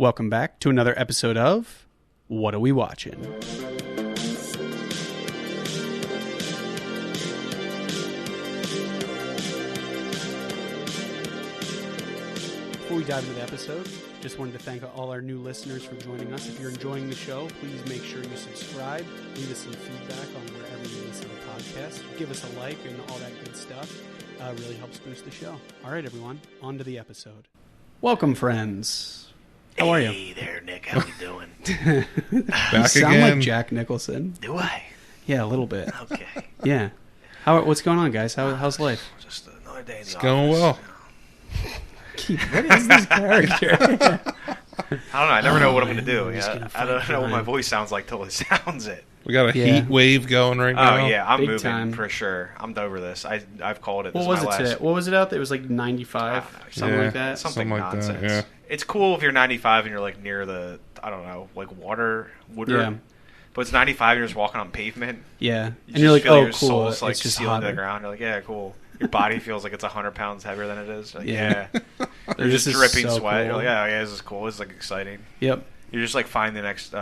Welcome back to another episode of What Are We Watching? Before we dive into the episode, just wanted to thank all our new listeners for joining us. If you're enjoying the show, please make sure you subscribe, leave us some feedback on wherever you listen to podcasts, give us a like and all that good stuff. Really helps boost the show. All right, everyone, on to the episode. Welcome, friends. How are you? Hey there, Nick. How you doing? Back you sound again. Like Jack Nicholson. Do I? Yeah, a little bit. Okay. Yeah. What's going on, guys? How's life? Just another day in the office. It's going well. What is this character? I don't know. I never know what I'm going to do. I don't know what my voice sounds like till it sounds it. We got a heat wave going right now. Oh, yeah. I'm Big moving time. for sure. I'm over this. I've called it. What was it today? What was it out there? It was like 95? Something like that? Something like nonsense. that, yeah. It's cool if you're 95 and you're like near the, I don't know, like Whudda. Yeah. But it's 95 and you're just walking on pavement. Yeah. You and you're like, feel oh, your cool. soul's like It's just sealing to hotter. the ground. You're like, yeah, cool. Your body feels like it's 100 pounds heavier than it is. Like, Yeah. You're just This is dripping so sweat. cool. You're like, yeah, this is cool. This is like exciting. Yep. You're just like finding the next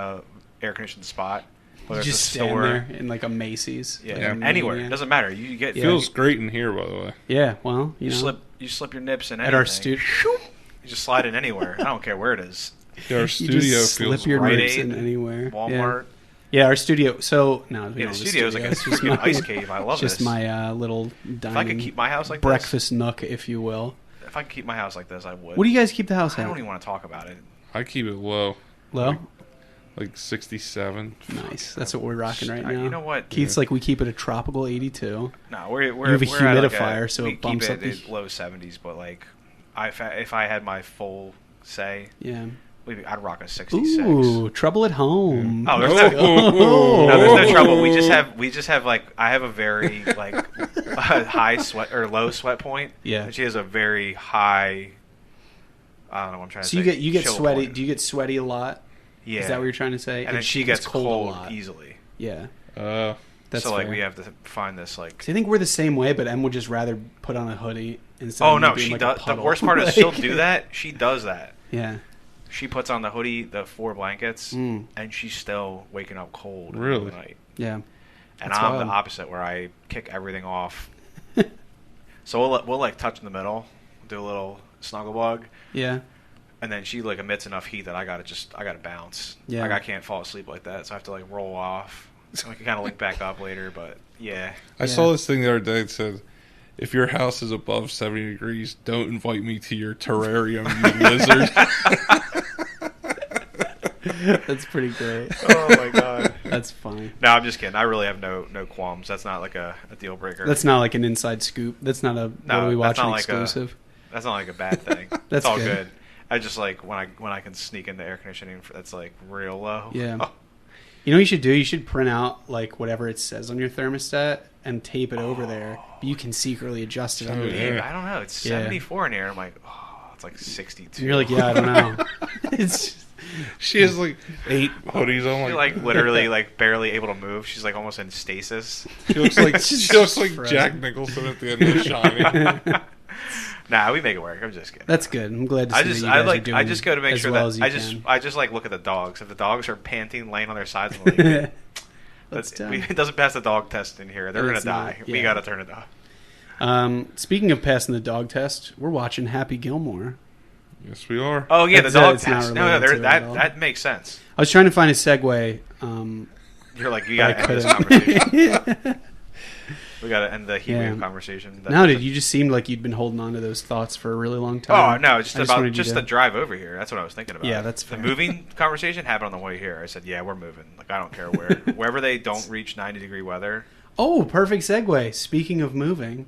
air-conditioned spot. Whether Just it's a stand store. there in like a Macy's. Yeah, like a anywhere. Mania. It doesn't matter. You get Feels great in here, by the way. Yeah, well, you know. You slip your nips in At anything. our studio. You just slide in anywhere. I don't care where it is. Yeah, our You studio just feels slip your Rite nips Aid, in anywhere. Walmart. Yeah, our studio. So, no, we Yeah, don't the have a studio is like a It's just freaking my- ice cave. I love Just this. my little dining If I could keep my house like breakfast nook, if you will. this, if I could keep my house like this, I would. What do you guys keep the house I at? don't even want to talk about it. I keep it low. Low? Like 67. Nice. That's what we're rocking right now. You know what? Keith's like, we keep it a tropical 82. No, we're You have a we're at like humidifier, so we it bumps keep up it the- at low 70s. But like, if I had my full say, Yeah. maybe I'd rock a 66. Ooh, trouble at home. Oh, there's Oh. no there's no trouble. We just have like I have a very like high sweat or low sweat point. Yeah. And she has a very high. I don't know what I'm trying to So say. you get chill sweaty. point. Do you get sweaty a lot? Yeah. Is that what you're trying to say? And then she gets cold a lot. easily. Yeah. That's so like fair. we have to find this like. So I think we're the same way, but Em would just rather put on a hoodie instead Oh of no, being she like a does. The puddle. worst part is Like- she'll do that. She does that. Yeah. She puts on the hoodie, the 4 blankets, Mm. and she's still waking up cold in Really? the night. Yeah. And That's I'm wild. the opposite, where I kick everything off. So we'll like touch in the middle, do a little snuggle bug, Yeah. and then she like emits enough heat that I gotta bounce. Yeah. Like I can't fall asleep like that, so I have to like roll off. So I can kind of link back up later, but yeah. I saw this thing the other day that said, if your house is above 70 degrees, don't invite me to your terrarium, you lizard. That's pretty great. Oh my god. That's funny. No, I'm just kidding. I really have no qualms. That's not like a deal breaker. That's not like an inside scoop. That's not a what are we that's watching not like exclusive. That's not like a bad thing. That's it's all good. good. I just like when I can sneak into air conditioning that's like real low. Yeah. Oh, You know what you should do? You should print out like whatever it says on your thermostat and tape it over there. But you can secretly adjust it Oh, underneath. yeah. dude, I don't know. It's Yeah. 74 in here. I'm like, oh, it's like 62. And you're like, yeah, I don't know. It's She has like 8 hoodies on. She's like literally like barely able to move. She's like almost in stasis. She looks like frozen. Jack Nicholson at the end of Shining. Nah, we make it work. I'm just kidding. that's good. I'm glad to see I that just you guys are doing I just go to make as sure well that as you can. I just like look at the dogs. If the dogs are panting, laying on their sides, I'm like, That's done. it doesn't pass the dog test in here. They're gonna It's not, die. yeah. We gotta turn it off. Speaking of passing the dog test, we're watching Happy Gilmore. Yes, we are. Oh yeah, That's- the dog it's not test. No, related to it at all. that makes sense. I was trying to find a segue. You're like, you but gotta I end this couldn't. conversation. We gotta end the heat Yeah. wave conversation. No, dude, you just seemed like you'd been holding on to those thoughts for a really long time. Oh no, it's I just about wanted you just to- the drive over here. That's what I was thinking about. Yeah, that's the fair. moving conversation happened on the way here. I said, yeah, we're moving. Like I don't care where, wherever they don't reach 90-degree weather. Oh, perfect segue. Speaking of moving,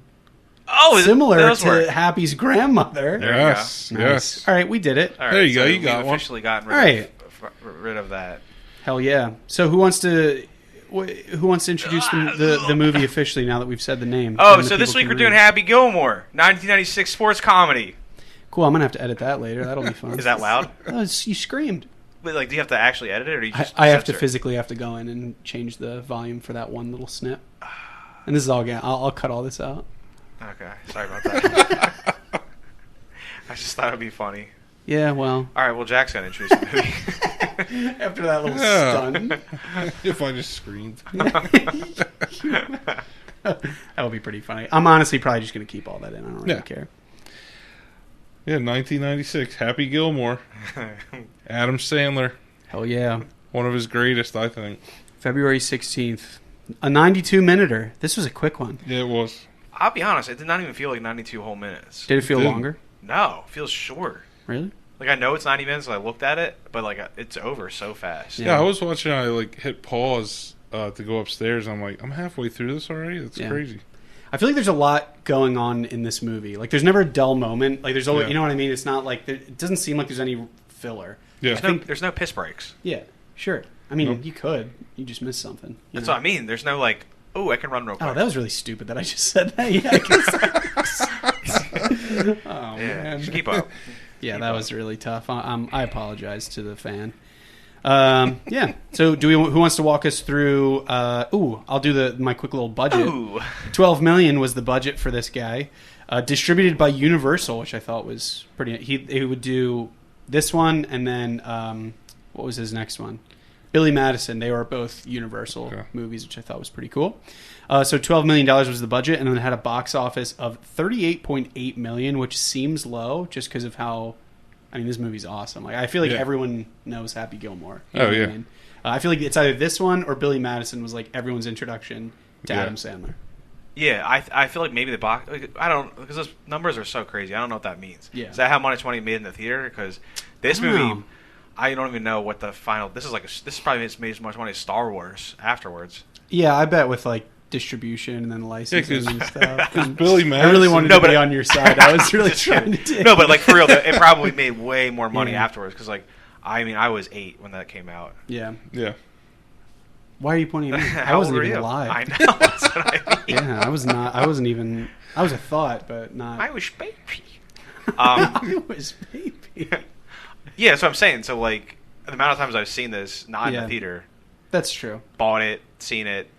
Oh, similar those to work. Happy's grandmother. There you Yes, Nice. yes. All right, we did it. All right, There you go, so you got we've one. officially gotten All rid of that. Hell yeah. So who wants to introduce the movie officially now that we've said the name? Oh, And the so this people week can we're doing read? Happy Gilmore, 1996 sports comedy. Cool, I'm going to have to edit that later. That'll be fun. Is that loud? Oh, you screamed. But, like, do you have to actually edit it, or do you just I have to censor it? physically have to go in and change the volume for that one little snip. And this is all again. I'll cut all this out. Okay, sorry about that. I just thought it'd be funny. Yeah, well. All right, well, Jack's got to introduce the movie. After that little stun. If I just screamed. That would be pretty funny. I'm honestly probably just going to keep all that in. I don't really care. Yeah, 1996. Happy Gilmore. Adam Sandler. Hell yeah. One of his greatest, I think. February 16th. A 92-minuter. This was a quick one. Yeah, it was. I'll be honest, it did not even feel like 92 whole minutes. Did it feel longer? No, it feels short. Really? Like, I know it's 90 minutes, so I looked at it, but, like, it's over so fast. Yeah, I was watching, I, like, hit pause to go upstairs. I'm like, I'm halfway through this already? That's crazy. I feel like there's a lot going on in this movie. Like, there's never a dull moment. Like, there's always, you know what I mean? It's not like, it doesn't seem like there's any filler. Yeah. There's no piss breaks. Yeah, sure. I mean, you could. You just missed something. That's what I mean. There's no, like, oh, I can run real quick. Oh, that was really stupid that I just said that. Yeah, I guess. Oh, man. Just keep up. Yeah, that was really tough. I apologize to the fan. Yeah. So, who wants to walk us through? I'll do my quick little budget. Ooh. $12 million was the budget for this guy. Distributed by Universal, which I thought was pretty. He would do this one, and then what was his next one? Billy Madison. They were both Universal movies, which I thought was pretty cool. So $12 million was the budget, and then it had a box office of $38.8 million, which seems low just because of how. I mean, this movie's awesome. Like, I feel like everyone knows Happy Gilmore. You know what I mean? I feel like it's either this one or Billy Madison was like everyone's introduction to Adam Sandler. Yeah, I feel like maybe the box. Like, I don't, because those numbers are so crazy. I don't know what that means. Yeah. Is that how much money it made in the theater? Because this movie, I don't even know what the final. This is probably made as much money as Star Wars afterwards. Yeah, I bet with like distribution and then licensing and stuff. Because Billy Madison. I really wanted to be on your side. I was really trying to do. No, but like for real, it probably made way more money afterwards. Because like, I mean, I was 8 when that came out. Yeah. Yeah. Why are you pointing at me? I wasn't even alive. I know. That's what I mean. Yeah, I was not. I wasn't even. I was a thought, but not. I was baby. I was baby. Yeah, that's what I'm saying. So like, the amount of times I've seen this, not in the theater. That's true. Bought it, seen it.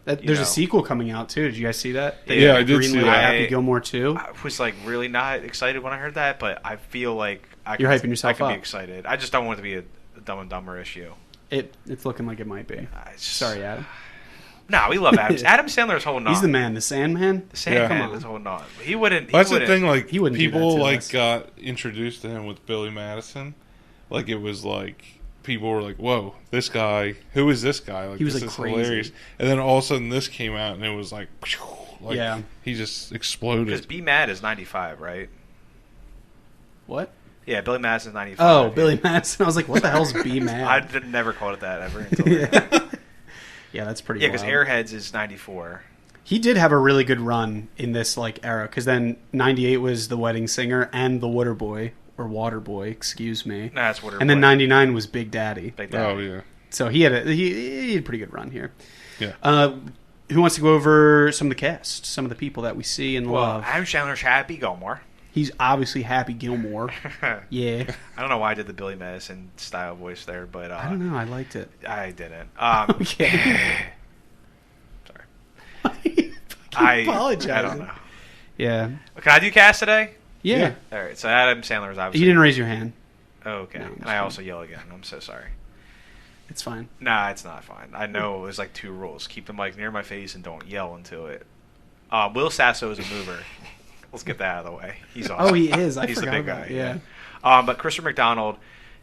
There's a sequel coming out too. Did you guys see that? I did see that. Happy Gilmore 2. I was like really not excited when I heard that, but I feel like you're hyping yourself up. I up. can be excited. I just don't want it to be a Dumb and Dumber issue. It's looking like it might be. Sorry, Adam. No, we love Adam. Adam Sandler's holding on. He's the man, the Sandman. The Sandman is holding on. He wouldn't. That's the thing. Like he wouldn't people like got introduced to him with Billy Madison. Like it was like people were like, "Whoa, this guy! Who is this guy?" Like he was this like is crazy. Hilarious. And then all of a sudden, this came out, and it was like he just exploded. Because Be Mad is 95, right? What? Yeah, Billy Madison's 95. Oh, Billy Madison. I was like, what the hell's Be Mad? I never called it that ever until Yeah, that's pretty. Yeah, because Airheads is 94. He did have a really good run in this like era, because then 98 was The Wedding Singer and The Waterboy. Or Waterboy, excuse me. No, that's Waterboy. And then 99 was Big Daddy. Big Daddy. Oh, yeah. So he had a pretty good run here. Yeah. Who wants to go over some of the cast? Some of the people that we see and love? Adam Sandler's Happy Gilmore. He's obviously Happy Gilmore. Yeah. I don't know why I did the Billy Madison style voice there, but... I don't know. I liked it. I didn't. Okay. Sorry. I apologize. I don't know. Yeah. Can I do cast today? Yeah. All right. So Adam Sandler is obviously... You didn't raise your hand. Oh, okay. No, and I also yell again. I'm so sorry. It's fine. Nah, it's not fine. I know there's like 2 rules. Keep the mic near my face and don't yell into it. Will Sasso is a mover. Let's get that out of the way. He's awesome. Oh, he is. He's the big guy. Yeah. But Christopher McDonald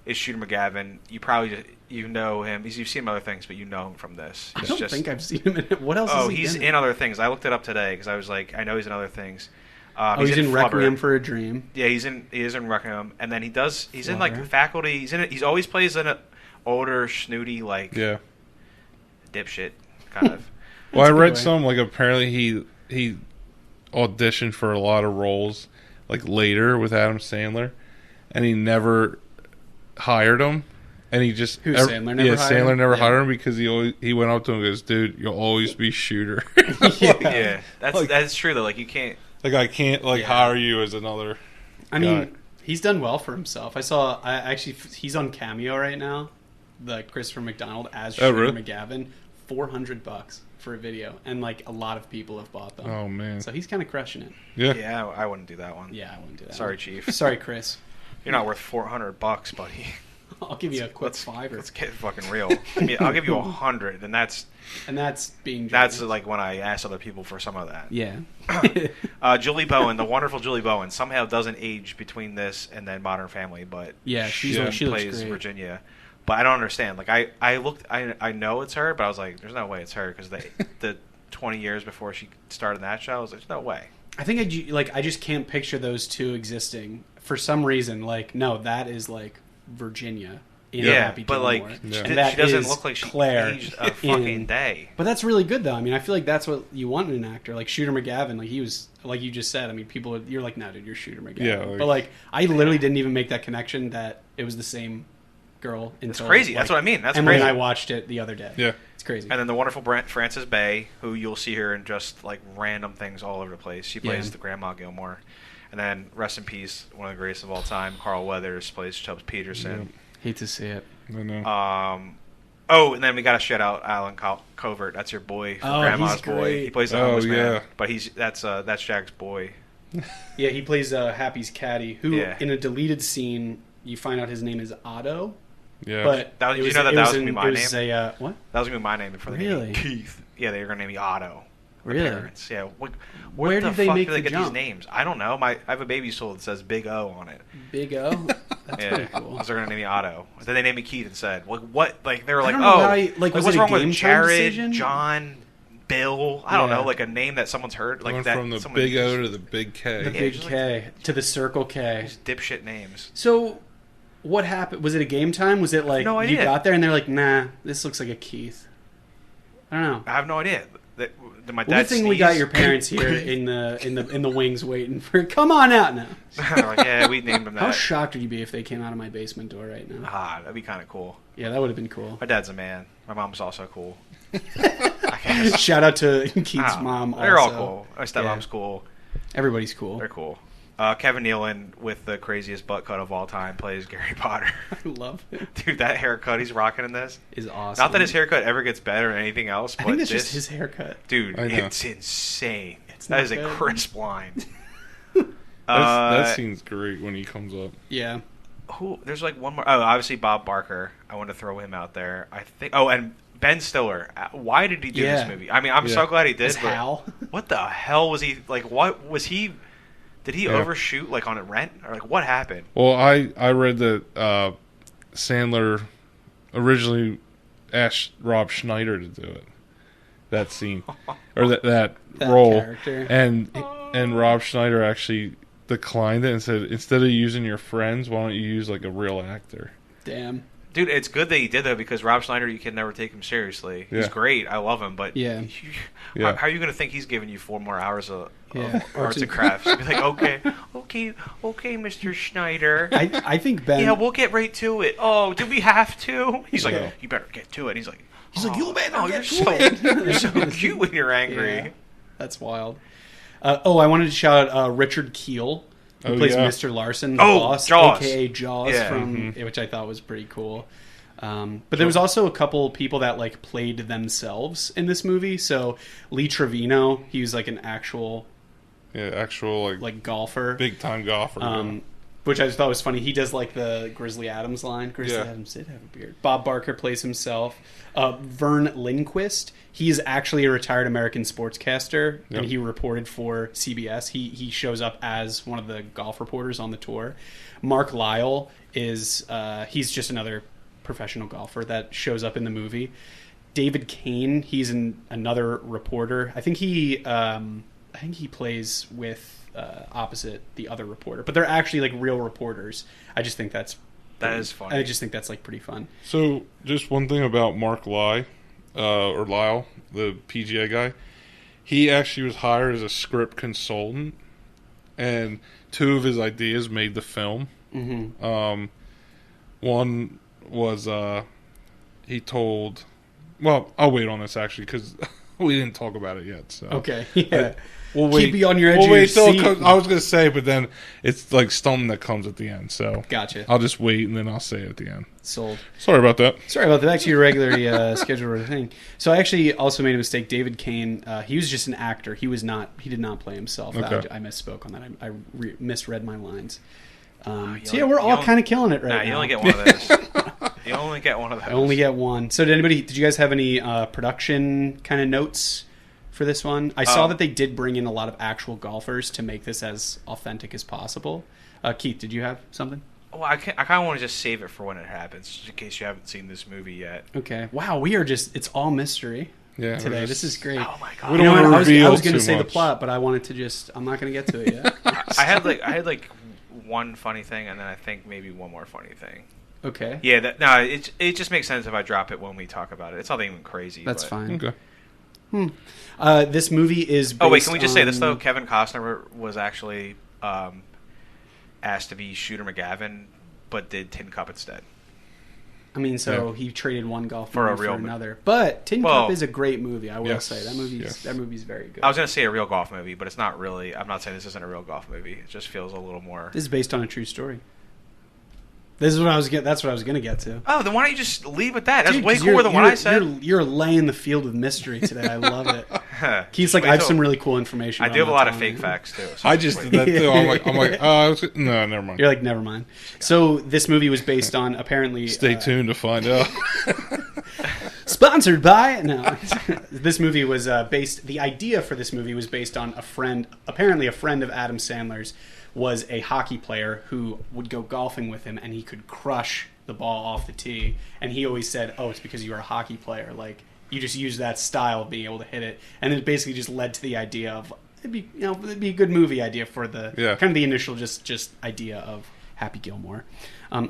is Shooter McGavin. You probably you know him. You've seen him other things, but you know him from this. I don't think I've seen him in it. What else is he he's in other things. I looked it up today because I was like, I know he's in other things. He's in Requiem for a Dream. Yeah, he is in Requiem, and then he's in like Faculty. He's in it. He's always plays an older, snooty, like dipshit kind of. Well, I read some like apparently he auditioned for a lot of roles like later with Adam Sandler, and he never hired him. And he just Sandler never hired him? Sandler never hired him because he went up to him and goes, "Dude, you'll always be Shooter." Yeah, that's true though. Like you can't. Like I can't hire you as another. I mean, he's done well for himself. He's on Cameo right now. The Christopher McDonald as Shooter McGavin, $400 for a video, and like a lot of people have bought them. Oh man! So he's kind of crushing it. Yeah. Yeah, I wouldn't do that one. Yeah, I wouldn't do that. Sorry, Chief. Sorry, Chris. You're not worth $400, buddy. I'll give you a quick $5. Let's get fucking real. I'll give you $100, and that's being generous. That's like when I ask other people for some of that. Yeah. Julie Bowen, the wonderful Julie Bowen, somehow doesn't age between this and then Modern Family, but yeah, she plays Virginia. But I don't understand. Like I know it's her, but I was like, there's no way it's her because the 20 years before she started that show, I was like, there's no way. I think I just can't picture those two existing for some reason. Like, no, that is like Virginia. Happy but Gilmore. Like she doesn't look like she aged a fucking day. But that's really good though. I mean, I feel like that's what you want in an actor. Like Shooter McGavin, like he was, like you just said. I mean, you're like, no, dude, you're Shooter McGavin. Yeah, but like I literally didn't even make that connection that it was the same girl. It's crazy. That's what I mean. That's Emily crazy. and I watched it the other day. Yeah, it's crazy. And then the wonderful Frances Bay, who you'll see her in just like random things all over the place. She plays the Grandma Gilmore. And then rest in peace, one of the greatest of all time, Carl Weathers plays Chubbs Peterson. Yep. Hate to see it. I know. And then we got to shout out Alan Covert. That's your boy from Grandma's Boy. He plays the homeless man. But that's Jack's boy. Yeah, he plays Happy's caddy, who in a deleted scene you find out his name is Otto. Yeah, but that was gonna be my name. What? That was gonna be my name for the name. Keith. Yeah, they were gonna name me Otto. Really? Parents. Yeah. Where did they make the get jump? These names? I don't know. I have a baby stool that says Big O on it. Big O? That's pretty cool. Because they're gonna name me Otto. Then they named me Keith instead. Like what? Like they were like, what's wrong with Jared, John, Bill? I don't know. Like a name that someone's heard. Like went that. From the Big O to the Big K. The Big K to the Circle K. Just dipshit names. So, what happened? Was it a game time? Was it like you got there and they're like, nah, this looks like a Keith? I don't know. I have no idea. My dad good thing we got your parents here in the wings waiting for. Come on out now. Like, yeah, we named them that. How shocked would you be if they came out of my basement door right now? That'd be kind of cool. Yeah, that would have been cool. My dad's a man. My mom's also cool. Shout out to Keith's mom. They're all cool. My stepmom's cool. Everybody's cool. They're cool. Kevin Nealon, with the craziest butt cut of all time, plays Gary Potter. I love it. Dude, that haircut he's rocking in this is awesome. Not that his haircut ever gets better than anything else, but I think it's just his haircut. Dude, it's insane. That is a crisp line. That scene's great when he comes up. Yeah. There's like one more. Oh, obviously Bob Barker. I want to throw him out there. I think. Oh, and Ben Stiller. Why did he do this movie? I mean, I'm so glad he did. As Hal? What the hell was he like? What was he? Did he overshoot like on a Rent or like what happened? Well, I read that Sandler originally asked Rob Schneider to do it, that scene or that role, character. and Rob Schneider actually declined it and said instead of using your friends, why don't you use like a real actor? Damn. Dude, it's good that he did that because Rob Schneider, you can never take him seriously. He's great. I love him, but how are you going to think he's giving you 4 more hours of arts and crafts? You'd be like, okay, Mr. Schneider. I think Ben... Yeah, we'll get right to it. Oh, do we have to? He's like, you better get to it. He's like, you better get to it. You're so cute when you're angry. Yeah. That's wild. I wanted to shout out Richard Kiel. Who plays Mr. Larson, the boss, Jaws. a.k.a. Jaws, from which I thought was pretty cool. But there was also a couple people that like played themselves in this movie. So Lee Trevino, he was like an actual like golfer, big time golfer. Which I just thought was funny. He does like the Grizzly Adams line. Grizzly Adams did have a beard. Bob Barker plays himself. Vern Lindquist, he is actually a retired American sportscaster, and he reported for CBS. He shows up as one of the golf reporters on the tour. Mark Lyle is he's just another professional golfer that shows up in the movie. David Kane, he's another reporter. I think he plays with opposite the other reporter, but they're actually like real reporters. I just think that is funny. I just think that's like pretty fun. So just one thing about Mark Lyle, the PGA guy, he actually was hired as a script consultant, and 2 of his ideas made the film. Mm-hmm. One was he told. Well, I'll wait on this actually because we didn't talk about it yet. So okay, yeah. We'll wait. Keep you on your edge of your seat. I was going to say, but then it's like something that comes at the end. So gotcha. I'll just wait and then I'll say it at the end. Sold. Sorry about that. Back to your regularly scheduled thing. So I actually also made a mistake. David Kane, he was just an actor. He did not play himself. Okay. I misspoke on that. I misread my lines. So yeah, we're all kind of killing it right now. You only get one of those. You only get one of those. I only get one. So did you guys have any production kind of notes for this one? I saw that they did bring in a lot of actual golfers to make this as authentic as possible. Keith, did you have something? Well, I kind of want to just save it for when it happens, just in case you haven't seen this movie yet. Okay. Wow, it's all mystery today. This is great. Oh my god. We don't want to reveal I was going to say much. the plot, but I wanted to I'm not going to get to it yet. I had one funny thing, and then I think maybe one more funny thing. Okay. Yeah. It just makes sense if I drop it when we talk about it. It's nothing even crazy. That's fine. Okay. This movie is based Oh wait, can we just say this though? Kevin Costner was actually asked to be Shooter McGavin, but did Tin Cup instead. I mean, he traded one golf for movie a real for another. But Tin Cup is a great movie, I will say. That movie's very good. I was going to say a real golf movie, but it's not really. I'm not saying this isn't a real golf movie. It just feels a little more. This is based on a true story. That's what I was going to get to. Oh, then why don't you just leave with that? That's way cooler than what I said. You're laying the field with mystery today. I love it. Keith's like, I have some really cool information. I do have a lot of fake facts too. So I just did that too. I'm like, no, never mind. You're like, never mind. So this movie was based on apparently. Stay tuned to find out. Sponsored by This movie was based. The idea for this movie was based on apparently a friend of Adam Sandler's. Was a hockey player who would go golfing with him, and he could crush the ball off the tee. And he always said, "Oh, it's because you're a hockey player. Like you just use that style of being able to hit it." And it basically just led to the idea of it'd be a good movie idea for the kind of the initial just idea of Happy Gilmore. I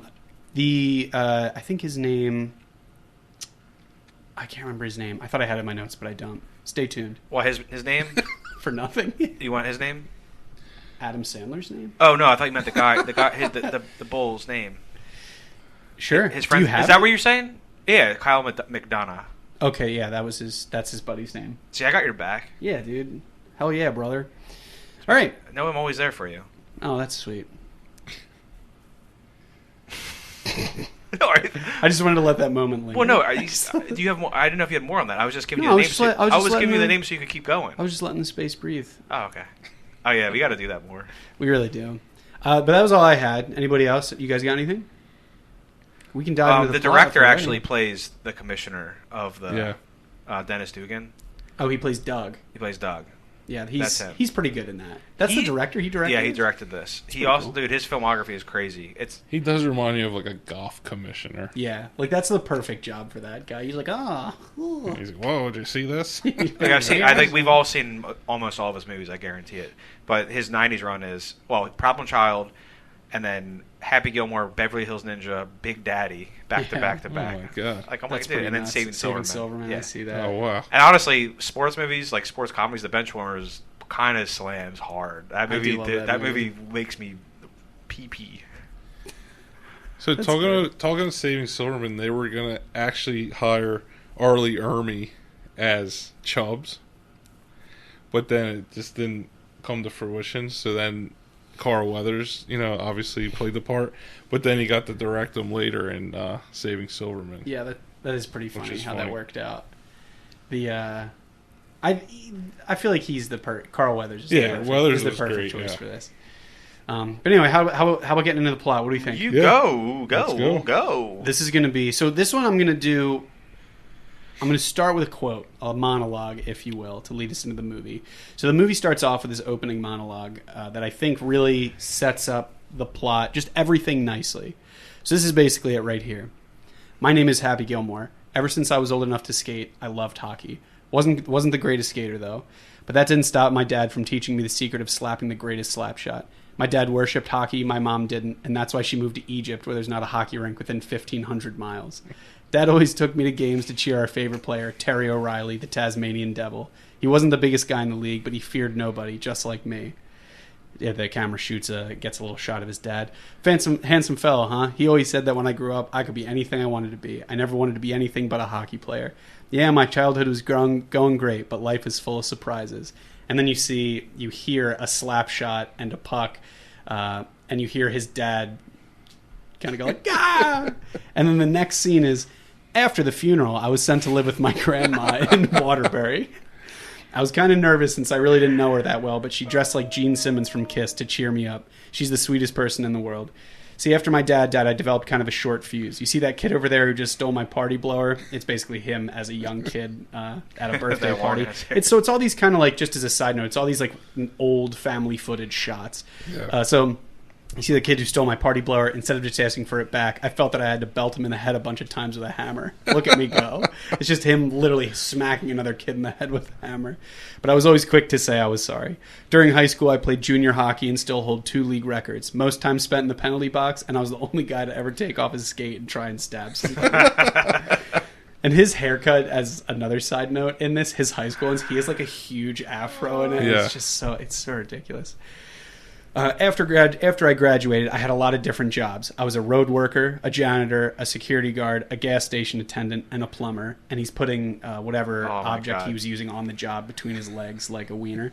think his name. I can't remember his name. I thought I had it in my notes, but I don't. Stay tuned. Well, his name for nothing. You want his name? Adam Sandler's name? Oh no, I thought you meant the bull's name. Sure. His friend. Is that what you're saying? Yeah, Kyle McDonough. Okay, yeah, that's his buddy's name. See, I got your back. Yeah, dude. Hell yeah, brother. All right. No, I'm always there for you. Oh, that's sweet. I just wanted to let that moment linger. Well, no. Do you have more? I didn't know if you had more on that. I was just giving you the name. I was giving you the name so you could keep going. I was just letting the space breathe. Oh, okay. Oh yeah, we got to do that more. We really do. But that was all I had. Anybody else? You guys got anything? We can dive into the plot. Director actually plays the commissioner of the Dennis Dugan. Oh, he plays Doug. He plays Doug. Yeah, he's pretty good in that. That's the director. He directed. Yeah, he directed this. He also, dude, his filmography is crazy. He does remind you of like a golf commissioner. Yeah, like that's the perfect job for that guy. He's like, He's like, whoa, did you see this? Like I think we've all seen almost all of his movies. I guarantee it. But his '90s run is Problem Child, and then Happy Gilmore, Beverly Hills Ninja, Big Daddy, back to back to back. Oh my god! Like I'm like, dude, and then Saving Silverman. Yeah. I see that. Oh wow! And honestly, sports movies like sports comedies, The Benchwarmers kind of slams hard. That movie makes me pee. So talking to Saving Silverman, they were gonna actually hire Arlie Ermy as Chubbs, but then it just didn't come to fruition. So then Carl Weathers, obviously played the part, but then he got to direct him later in Saving Silverman. Yeah, that is pretty funny how that worked out. I feel like he's Carl Weathers. Weathers is the was perfect great, choice for this. But anyway, how about getting into the plot? What do you think? Go. This is going to be this one. I'm going to start with a quote, a monologue, if you will, to lead us into the movie. So the movie starts off with this opening monologue that I think really sets up the plot, just everything nicely. So this is basically it right here. My name is Happy Gilmore. Ever since I was old enough to skate, I loved hockey. Wasn't the greatest skater, though. But that didn't stop my dad from teaching me the secret of slapping the greatest slap shot. My dad worshipped hockey, my mom didn't, and that's why she moved to Egypt, where there's not a hockey rink within 1,500 miles. Dad always took me to games to cheer our favorite player, Terry O'Reilly, the Tasmanian Devil. He wasn't the biggest guy in the league, but he feared nobody, just like me. Yeah, the camera gets a little shot of his dad. Handsome fellow, huh? He always said that when I grew up, I could be anything I wanted to be. I never wanted to be anything but a hockey player. Yeah, my childhood was going great, but life is full of surprises. And then you hear a slap shot and a puck, and you hear his dad kind of go like, ah! And then the next scene is, after the funeral, I was sent to live with my grandma in Waterbury. I was kind of nervous since I really didn't know her that well, but she dressed like Gene Simmons from Kiss to cheer me up. She's the sweetest person in the world. See, after my dad died, I developed kind of a short fuse. You see that kid over there who just stole my party blower? It's basically him as a young kid at a birthday party. It's all these kind of like, just as a side note, it's all these like old family footage shots. Yeah. So you see the kid who stole my party blower, instead of just asking for it back, I felt that I had to belt him in the head a bunch of times with a hammer. Look at me go. It's just him literally smacking another kid in the head with a hammer. But I was always quick to say I was sorry. During high school, I played junior hockey and still hold 2 league records. Most time spent in the penalty box, and I was the only guy to ever take off his skate and try and stab somebody. And his haircut, as another side note in this, his high school ones, he has like a huge afro in it. Yeah. It's so ridiculous. After I graduated, I had a lot of different jobs. I was a road worker, a janitor, a security guard, a gas station attendant, and a plumber. And he's putting whatever object he was using on the job between his legs like a wiener.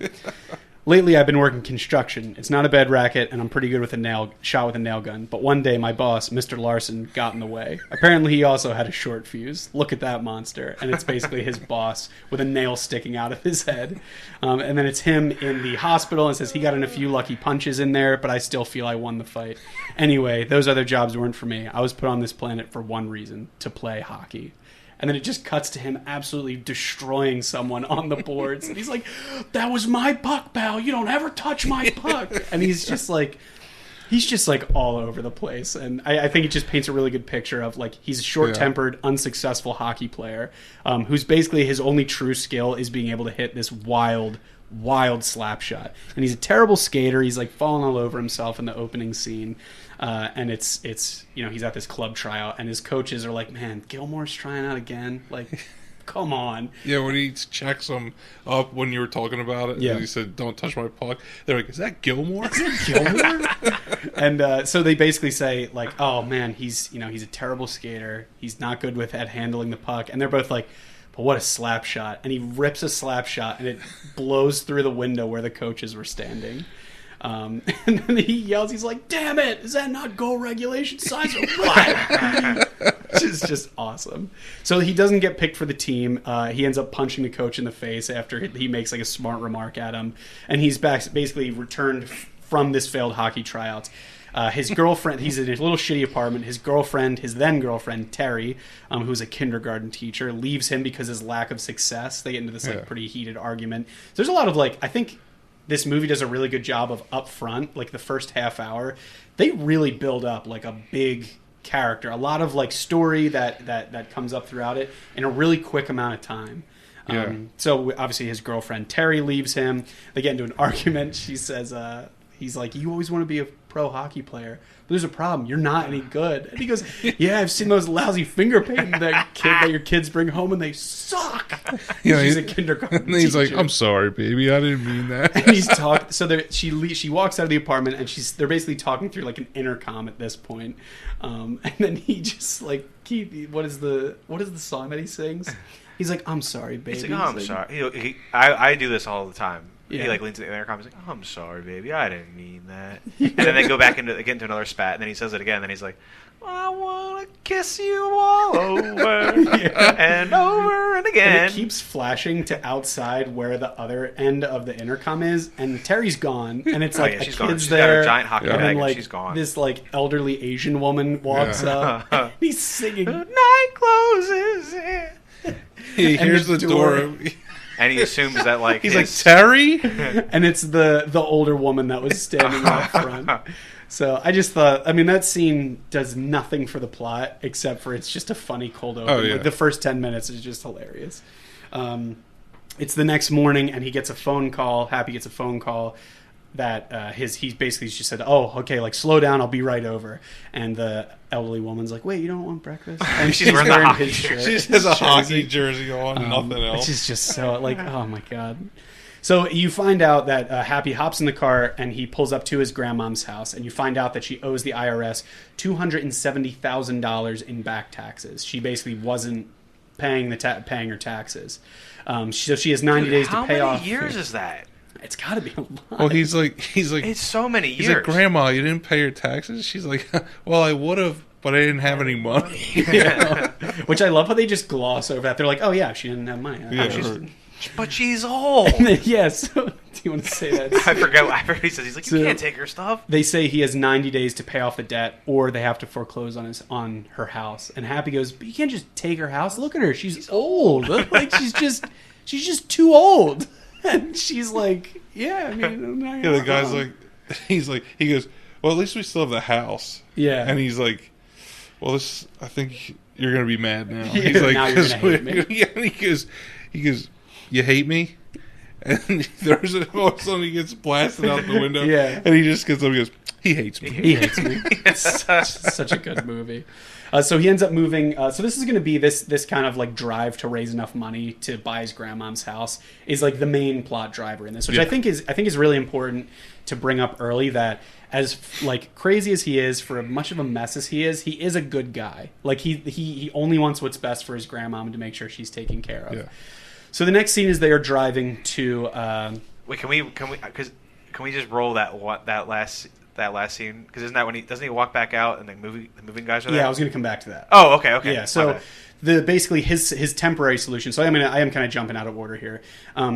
Lately, I've been working construction. It's not a bad racket, and I'm pretty good with a shot with a nail gun. But one day, my boss, Mr. Larson, got in the way. Apparently, he also had a short fuse. Look at that monster. And it's basically his boss with a nail sticking out of his head. And then it's him in the hospital and says he got in a few lucky punches in there, but I still feel I won the fight. Anyway, those other jobs weren't for me. I was put on this planet for one reason, to play hockey. And then it just cuts to him absolutely destroying someone on the boards. And he's like, that was my puck, pal. You don't ever touch my puck. And he's just like all over the place. And I think it just paints a really good picture of like, he's a short-tempered, unsuccessful hockey player who's basically his only true skill is being able to hit this wild slap shot. And he's a terrible skater. He's like falling all over himself in the opening scene. And it's he's at this club tryout, and his coaches are like, man, Gilmore's trying out again. Like, come on. Yeah, when he checks him up when you were talking about it, and he said, don't touch my puck, they're like, is that Gilmore? And so they basically say, like, oh, man, he's a terrible skater. He's not good at handling the puck. And they're both like, but what a slap shot. And he rips a slap shot, and it blows through the window where the coaches were standing. And then he yells, he's like, damn it, is that not goal regulation size or what? Which is just awesome. So he doesn't get picked for the team. He ends up punching the coach in the face after he makes like a smart remark at him. And he's basically returned from this failed hockey tryouts. His girlfriend, he's in a little shitty apartment. His then girlfriend, Terry, who's a kindergarten teacher, leaves him because of his lack of success. They get into this like pretty heated argument. So there's a lot of like, I think this movie does a really good job of up front, like the first half hour, they really build up like a big character, a lot of like story that comes up throughout it in a really quick amount of time. So obviously his girlfriend Terry leaves him. They get into an argument. She says, he's like, you always want to be a pro hockey player, but there's a problem. You're not any good. And he goes, yeah, I've seen those lousy finger painting that your kids bring home and they suck. She's a kindergarten teacher. He's like, I'm sorry, baby. I didn't mean that. And he's talking. So she walks out of the apartment and they're basically talking through like an intercom at this point. And then he just like, what is the song that he sings? He's like, I'm sorry, baby. He's like, oh, I'm sorry. I do this all the time. Yeah. He like leans to the intercom. He's like, oh, I'm sorry, baby. I didn't mean that. And then they go back get into another spat, and then he says it again. And then he's like, I want to kiss you all over and over and again. And it keeps flashing to outside where the other end of the intercom is, and Terry's gone. And it's like she's a gone. kid's She's there. got her giant hockey bag, like, and she's gone. This like elderly Asian woman walks up. And he's singing. The night closes in. He hears the door. And he assumes that like he's like, Terry? And it's the older woman that was standing up front. So I just thought, I mean, that scene does nothing for the plot except for it's just a funny cold open. Oh, yeah. Like the first 10 minutes is just hilarious. It's the next morning and he gets a phone call. Happy gets a phone call that he basically just said, oh, okay, like slow down, I'll be right over. And the elderly woman's like, wait, you don't want breakfast? And she's wearing his shirt. She has a hockey jersey on, nothing else. Which is just so like, oh my God. So you find out that Happy hops in the car and he pulls up to his grandmom's house, and you find out that she owes the IRS $270,000 in back taxes. She basically wasn't paying her taxes. So she has 90 days to pay off. How many years is that? It's got to be a lot. Well, he's like, it's so many years. He's like, Grandma, you didn't pay your taxes? She's like, well, I would have, but I didn't have any money. Which I love how they just gloss over that. They're like, oh yeah, she didn't have money. But she's old. And then, so do you want to say that? I forget what he says. He's like, you can't take her stuff. They say he has 90 days to pay off the debt, or they have to foreclose on her house. And Happy goes, but you can't just take her house. Look at her. She's old. Like, she's just too old. And she's like, yeah, I mean, I'm not the guy's like, he goes, well, at least we still have the house. Yeah. And he's like, well, I think you're going to be mad now. Yeah, he's like, now you're going to hate me. Yeah, and he goes, you hate me? And there's all of a sudden he gets blasted out the window. Yeah. And he just gets up and goes, he hates me. He hates me. It's such a good movie. So he ends up moving. So this is going to be this kind of like drive to raise enough money to buy his grandmom's house is like the main plot driver in this, which I think is really important to bring up early. That as like crazy as he is, for as much of a mess as he is a good guy. Like he only wants what's best for his grandmom to make sure she's taken care of. Yeah. So the next scene is they are driving to. Wait, can we just roll that last scene? Because isn't that when doesn't he walk back out and the moving guys are there? Yeah, I was going to come back to that. Oh, okay. Yeah, so basically his temporary solution. So I am kind of jumping out of order here.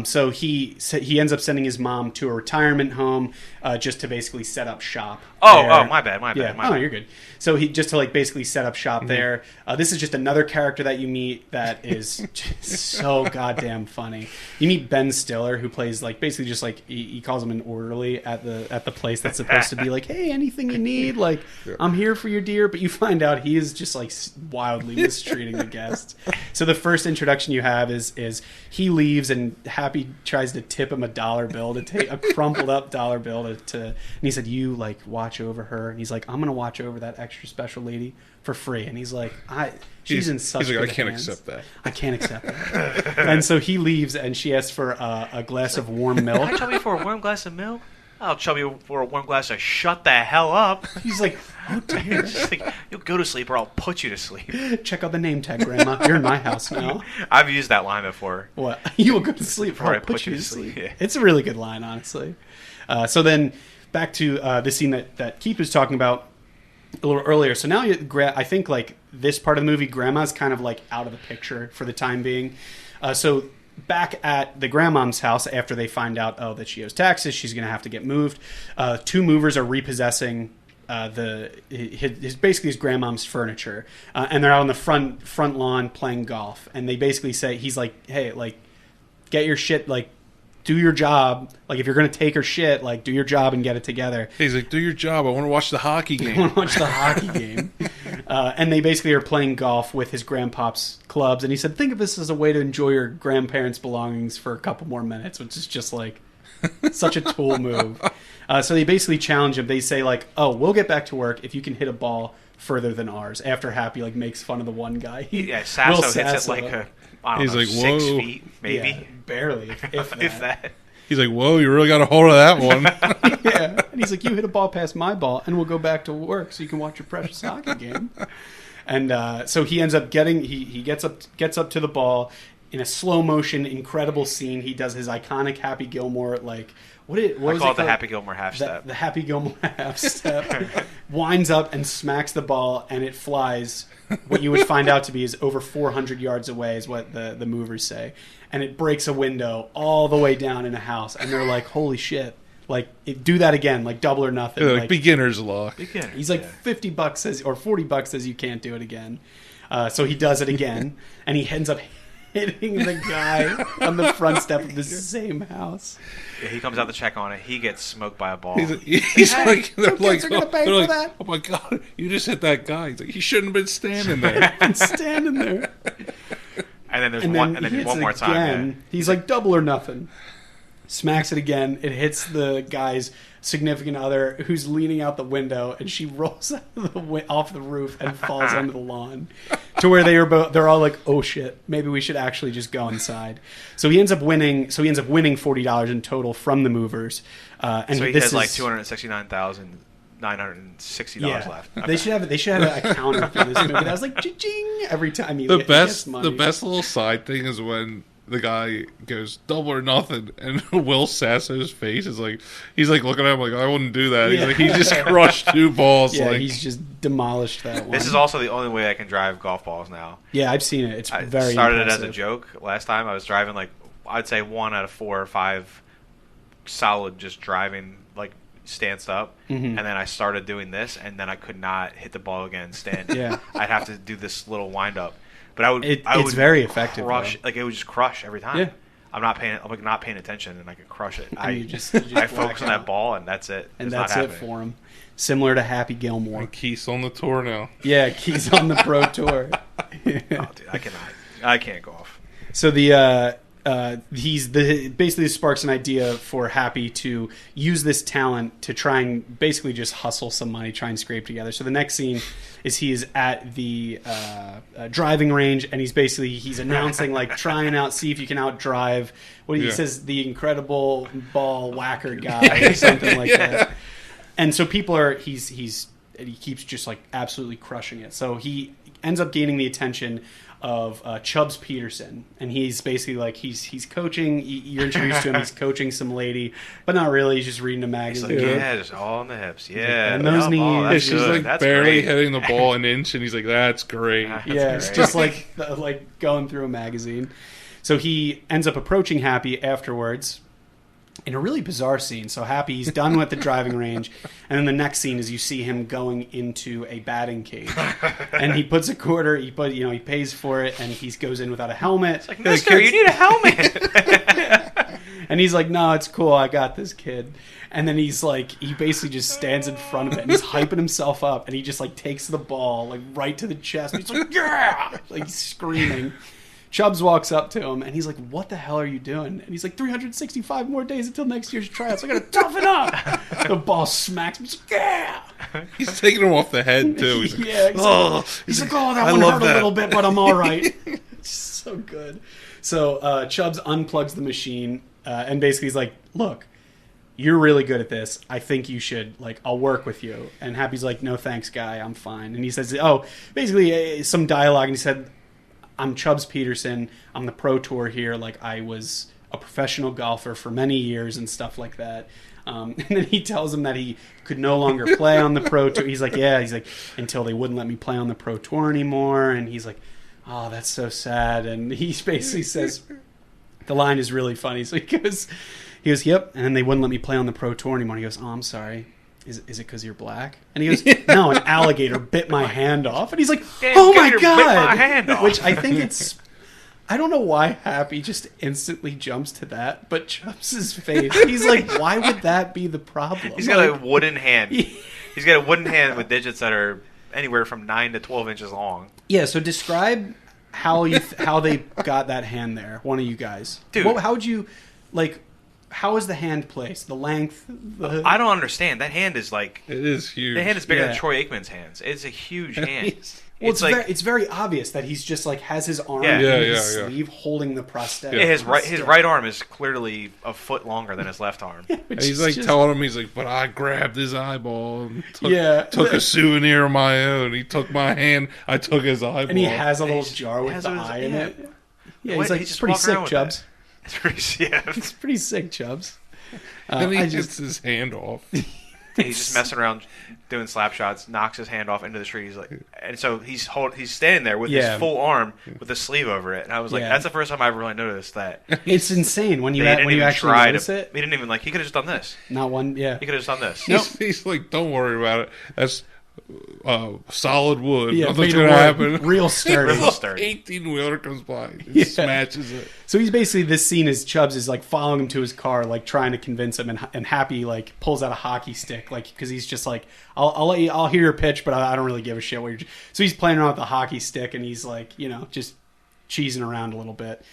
So he ends up sending his mom to a retirement home just to basically set up shop. Oh, my bad. You're good. So he just to like basically set up shop there. This is just another character that you meet that is just so goddamn funny. You meet Ben Stiller, who plays like basically just like he calls him an orderly at the place that's supposed to be like, hey, anything you need, like I'm here for you, dear. But you find out he is just like wildly mistreating the guests. So the first introduction you have is he leaves and Happy tries to tip him $1 bill to take a crumpled up $1 bill to and he said, you like watch over her, and he's like, I'm gonna watch over that extra special lady for free. And he's like, she's in such good I can't hands. accept that. I can't accept that. And so he leaves and she asks for a glass of warm milk. Can I trouble you for a warm glass of milk? I'll trouble you for a warm glass of shut the hell up. He's like, oh dear. Like, you'll go to sleep or I'll put you to sleep. Check out the name tag, Grandma. You're in my house now. I've used that line before. What? You will go to sleep or I'll put you to sleep. Yeah. It's a really good line, honestly. So then back to the scene that Keith was talking about a little earlier. So now I think like this part of the movie, Grandma's kind of like out of the picture for the time being. So back at the grandmom's house, after they find out that she owes taxes, she's going to have to get moved. Two movers are repossessing basically his grandmom's furniture, and they're out on the front lawn playing golf. And they basically say, he's like, hey, like get your shit, like do your job. Like if you're going to take her shit, like do your job and get it together. He's like, do your job. I want to watch the hockey game. I want to watch the hockey game. And they basically are playing golf with his grandpop's clubs. And he said, think of this as a way to enjoy your grandparents' belongings for a couple more minutes, which is just like such a tool move. So they basically challenge him. They say like, oh, we'll get back to work if you can hit a ball further than ours. After Happy like makes fun of the one guy. Sasso hits it like he's like, 6 whoa. feet, maybe. Yeah, barely, if that. He's like, whoa, you really got a hold of that one. Yeah. And he's like, you hit a ball past my ball, and we'll go back to work so you can watch your precious hockey game. And so he ends up he gets up to the ball in a slow motion, incredible scene. He does his iconic Happy Gilmore, like, I call it the Happy Gilmore half step. The Happy Gilmore half step. Winds up and smacks the ball, and it flies. What you would find out to be is over 400 yards away, is what the movers say. And it breaks a window all the way down in a house. And they're like, holy shit. Like, do that again, like double or nothing. Like beginner's luck. He's like, $50 says, or $40 says you can't do it again. So he does it again, and he ends up hitting the guy on the front step of the same house. Yeah, he comes out to check on it. He gets smoked by a ball. He's like, they're like, gonna pay for that. Oh my god, you just hit that guy. He's like, he shouldn't have been standing there. And then there's one more time. Yeah. He's like, double or nothing. Smacks it again. It hits the guy's significant other, who's leaning out the window, and she rolls off the roof and falls onto the lawn. To where they're all like, oh shit, maybe we should actually just go inside. So he ends up winning. $40 in total from the movers. And so he has like $269,960 left. Okay. They should have a counter for this movie. That was like ching every time he gets money. The best little side thing is when the guy goes double or nothing, and Will Sasso's face is like, he's like looking at him like, I wouldn't do that. He's like, he just crushed 2 balls. Yeah, like, he's just demolished that one. This is also the only way I can drive golf balls now. Yeah, I've seen it. It's I very started impressive. it as a joke last time. I was driving like I'd say 1 out of 4 or 5 solid just driving like stance up, and then I started doing this, and then I could not hit the ball again standing. I'd have to do this little wind up, but I would. It's very effective. Crush, like it would just crush every time. Yeah. I'm not paying attention, and I could crush it. I just focus on that ball, and that's it. And that's it for him. Similar to Happy Gilmore. And Keith's on the tour now. Yeah, Keith's on the pro tour. Oh, dude, I can't go off. So basically sparks an idea for Happy to use this talent to try and basically just hustle some money, try and scrape together. So the next scene is he is at the driving range, and he's announcing like trying out, see if you can outdrive. What he says, the incredible ball whacker guy or something like that. And so people are he keeps just like absolutely crushing it. So he ends up gaining the attention of Chubbs Peterson, and he's basically like he's coaching. You're introduced to him. He's coaching some lady, but not really. He's just reading a magazine. He's like, just all on the hips. Yeah, and those knees. She's like that's barely hitting the ball an inch, and he's like, "That's great." It's just like going through a magazine. So he ends up approaching Happy afterwards in a really bizarre scene. So Happy, he's done with the driving range, and then the next scene is you see him going into a batting cage, and he puts a quarter. He pays for it, and he goes in without a helmet. It's like, Mister, you need a helmet. And he's like, "No, it's cool. I got this, kid." And then he's like, he basically just stands in front of it, and he's hyping himself up, and he just like takes the ball like right to the chest. And he's like, "Yeah!" Like screaming. Chubbs walks up to him, and he's like, "What the hell are you doing?" And he's like, 365 more days until next year's tryouts. I gotta toughen up. The ball smacks him. He's like, "Yeah!" He's taking him off the head, too. He's like, he's like, "Oh, that one hurt a little bit, but I'm all right." It's so good. So Chubbs unplugs the machine, and basically he's like, "Look, you're really good at this. I think you should, I'll work with you." And Happy's like, "No thanks, guy. I'm fine." And he says, basically some dialogue, and he said, "I'm Chubbs Peterson. I'm the pro tour here. Like, I was a professional golfer for many years and stuff like that." And then he tells him that he could no longer play on the pro tour. He's like, "Yeah." He's like, "Until they wouldn't let me play on the pro tour anymore." And he's like, "Oh, that's so sad." And he basically says, the line is really funny. So he goes, "Yep." And then they wouldn't let me play on the pro tour anymore. And he goes, "Oh, I'm sorry. Is it because you're black?" And he goes, "No, an alligator bit my hand off." And he's like, "Oh my God." Bit my hand off. Which I think I don't know why Happy just instantly jumps to that, but Chubbs' face, he's like, why would that be the problem? He's got a wooden hand. He's got a wooden hand with digits that are anywhere from 9 to 12 inches long. Yeah, so describe how they got that hand there, one of you guys. Dude. How would you, how is the hand placed? The length? I don't understand. That hand is like... It is huge. The hand is bigger than Troy Aikman's hands. It's a huge hand. Well, it's very obvious that he's just has his arm in his sleeve holding the prosthetic. Yeah, his right arm is clearly a foot longer than his left arm. And he's telling him, he's like, "But I grabbed his eyeball and took a souvenir of my own. He took my hand, I took his eyeball." And he has a little jar with the eye in it. Yeah, he's like, "It's pretty sick, Chubbs." It's pretty sick, Chubbs. Then he gets his hand off. He's just messing around doing slap shots, knocks his hand off into the street. He's like, and so he's standing there with his full arm with the sleeve over it. And I was like, that's the first time I ever really noticed that. It's insane when you actually notice it. He didn't even he could have just done this. Not one, yeah. He could have just done this. He's like, "Don't worry about it. That's solid wood. Yeah, nothing's going to happen." Real sturdy. 18-wheeler comes by and smashes it. So he's basically, this scene is Chubbs is following him to his car, trying to convince him, and Happy pulls out a hockey stick, because he's just like, I'll hear your pitch, but I don't really give a shit what you're. So he's playing around with the hockey stick, and he's just cheesing around a little bit.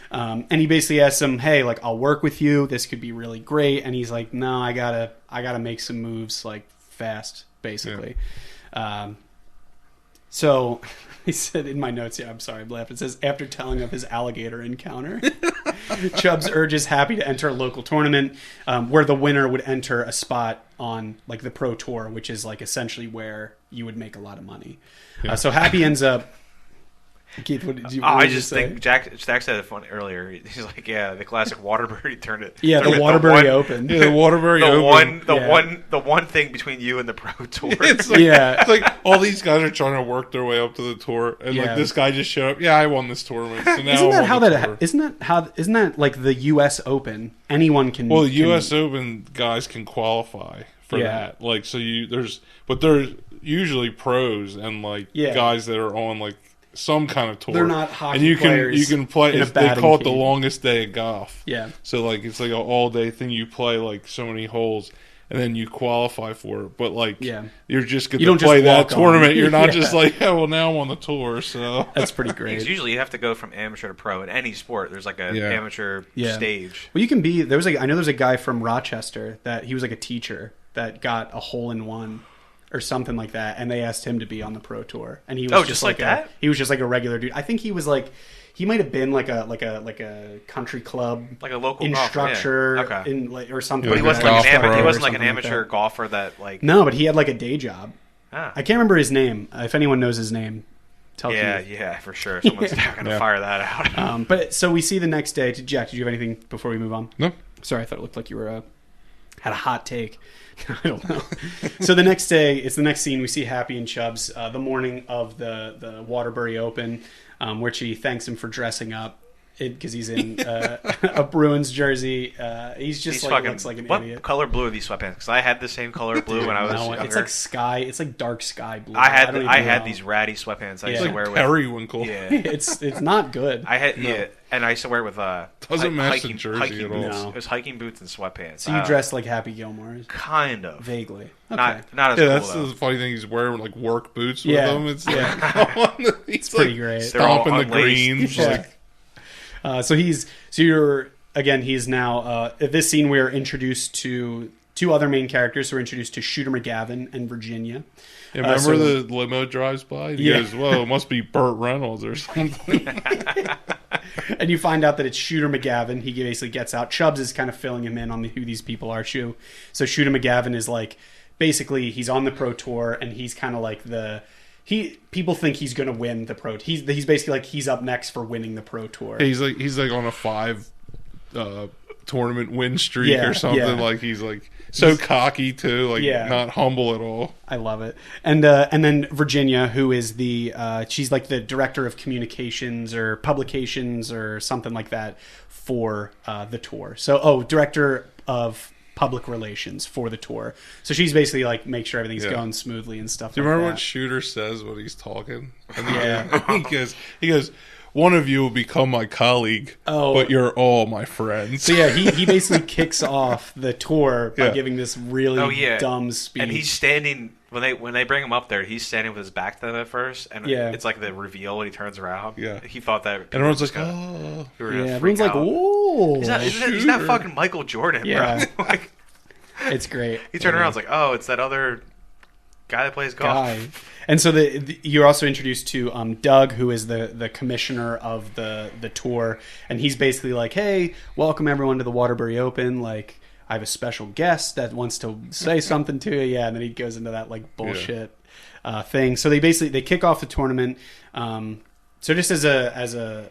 And he basically asks him, "Hey, I'll work with you. This could be really great." And he's like, "No, I gotta make some moves fast." Basically. Yeah. So he said in my notes, I'm sorry, I'm laughing. It says, after telling of his alligator encounter, Chubbs urges Happy to enter a local tournament where the winner would enter a spot on the pro tour, which is essentially where you would make a lot of money. Yeah. So Happy ends up Keith, what did you? I just think Jack said it funny earlier. He's like, yeah, the classic Waterbury turned it. Yeah, the Waterbury Open. Yeah, the Waterbury Open. The one thing between you and the pro tour. It's like all these guys are trying to work their way up to the tour, and like this guy just showed up. Yeah, I won this tournament. So now isn't that like the U.S. Open? Anyone can. Well, the U.S. Open guys can qualify for that. Like, so there's usually pros and like guys that are on like some kind of tour. They're not hockey and you players. Can play. They call it the longest day of golf. Yeah. So like it's like an all day thing. You play like so many holes, and then you qualify for it. But like you're just going to play that tournament. You're not just like, well, now I'm on the tour. So that's pretty great. Because usually you have to go from amateur to pro in any sport. There's like a amateur stage. Well, you can be. I know there's a guy from Rochester that he was like a teacher that got a hole-in-one. Or something like that, and they asked him to be on the pro tour, and he was just like that. He was just like a regular dude. I think he was like, he might have been like a country club, like a local instructor, or something. But he wasn't like an amateur golfer that like. No, but he had like a day job. I can't remember his name. If anyone knows his name, tell me. Yeah, for sure. Someone's not going to fire that out. But so we see the next day. Jack, did you have anything before we move on? No. Sorry, I thought it looked like you were had a hot take. I don't know. So the next day, it's the next scene. We see Happy and Chubbs the morning of the Waterbury Open, where she thanks him for dressing up because he's in a Bruins jersey. He's looks like an idiot. What color blue are these sweatpants? Because I had the same color blue when I was younger. It's like sky. It's like dark sky blue. I had these ratty sweatpants. I used to wear with periwinkle. Yeah, it's not good. I had and I used to wear it with doesn't match the jersey at all. No. It was hiking boots and sweatpants. So you dressed like Happy Gilmore, kind of vaguely. Okay. Not as cool. That's the funny thing. He's wearing like work boots with them. It's it's pretty great. Stomping the greens. He's now at this scene we're introduced to two other main characters. So we're introduced to Shooter McGavin and Virginia. Yeah, remember the limo drives by? He goes, "Whoa, it must be Burt Reynolds or something." And you find out that it's Shooter McGavin. He basically gets out. Chubbs is kind of filling him in on who these people are. So Shooter McGavin is like, basically he's on the pro tour and he's kind of like people think he's going to win the pro. He's basically like he's up next for winning the pro tour. He's like on a 5 tournament win streak or something. Yeah. Like he's so cocky too, like not humble at all. I love it. And then Virginia, who is she's like the director of communications or publications or something like that for the tour. So director of public relations for the tour. So she's basically like make sure everything's going smoothly and stuff. Do you remember what Shooter says when he's talking? He goes, "One of you will become my colleague, but you're all my friends." So he basically kicks off the tour by giving this really dumb speech. And he's standing when they bring him up there. He's standing with his back to them at first, and it's like the reveal when he turns around. Yeah, he thought that. And everyone's like, "Oh!" Everyone's like, "Whoa!" He's not fucking Michael Jordan, bro. Like, it's great. He turned around, and was like, "Oh, it's that other guy that plays golf." And so you're also introduced to Doug, who is the commissioner of the tour, and he's basically like, "Hey, welcome everyone to the Waterbury Open. Like, I have a special guest that wants to say something to you." Yeah, and then he goes into that like bullshit thing. So they kick off the tournament. So just as a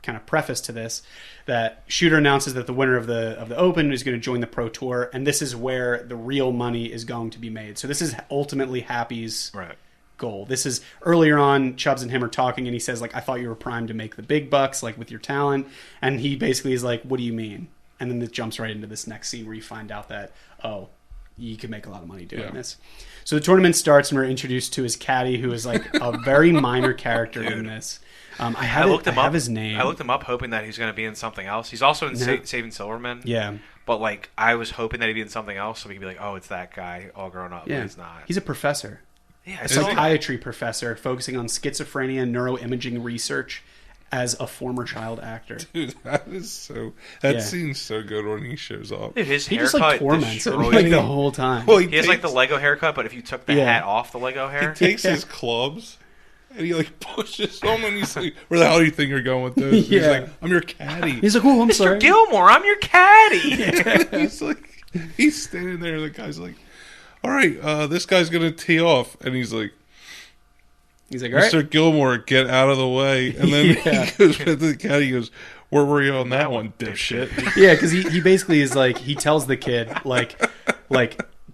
kind of preface to this, that Shooter announces that the winner of the Open is going to join the Pro Tour, and this is where the real money is going to be made. So this is ultimately Happy's goal. This is earlier on, Chubbs and him are talking, and he says, like, "I thought you were primed to make the big bucks, like with your talent." And he basically is like, "What do you mean?" And then it jumps right into this next scene where you find out that, you can make a lot of money doing this. So the tournament starts, and we're introduced to his caddy, who is like a very minor character in this. I have his name. I looked him up hoping that he's going to be in something else. He's also in Saving Silverman. Yeah. But like I was hoping that he'd be in something else so we could be like, "Oh, it's that guy all grown up." Yeah. But he's not. He's a professor. Yeah, a psychiatry professor focusing on schizophrenia and neuroimaging research as a former child actor. Dude, that scene's so good when he shows up. Dude, his he haircut just like torments him like the whole time. Well, he has like the Lego haircut, but if you took the hat off the Lego hair, he takes his clubs and he like pushes them, and he's like, "Where the hell do you think you're going with this?" He's like, "I'm your caddy." He's like, "Oh, I'm Mr. sorry, Gilmore, I'm your caddy." He's standing there, and the guy's like, "All right, this guy's gonna tee off," and he's like, He's like, all right. Mr. Gilmore, get out of the way. And then he goes with the cat. He goes, where were you on that one, dipshit? Yeah, because he basically is like, he tells the kid, like,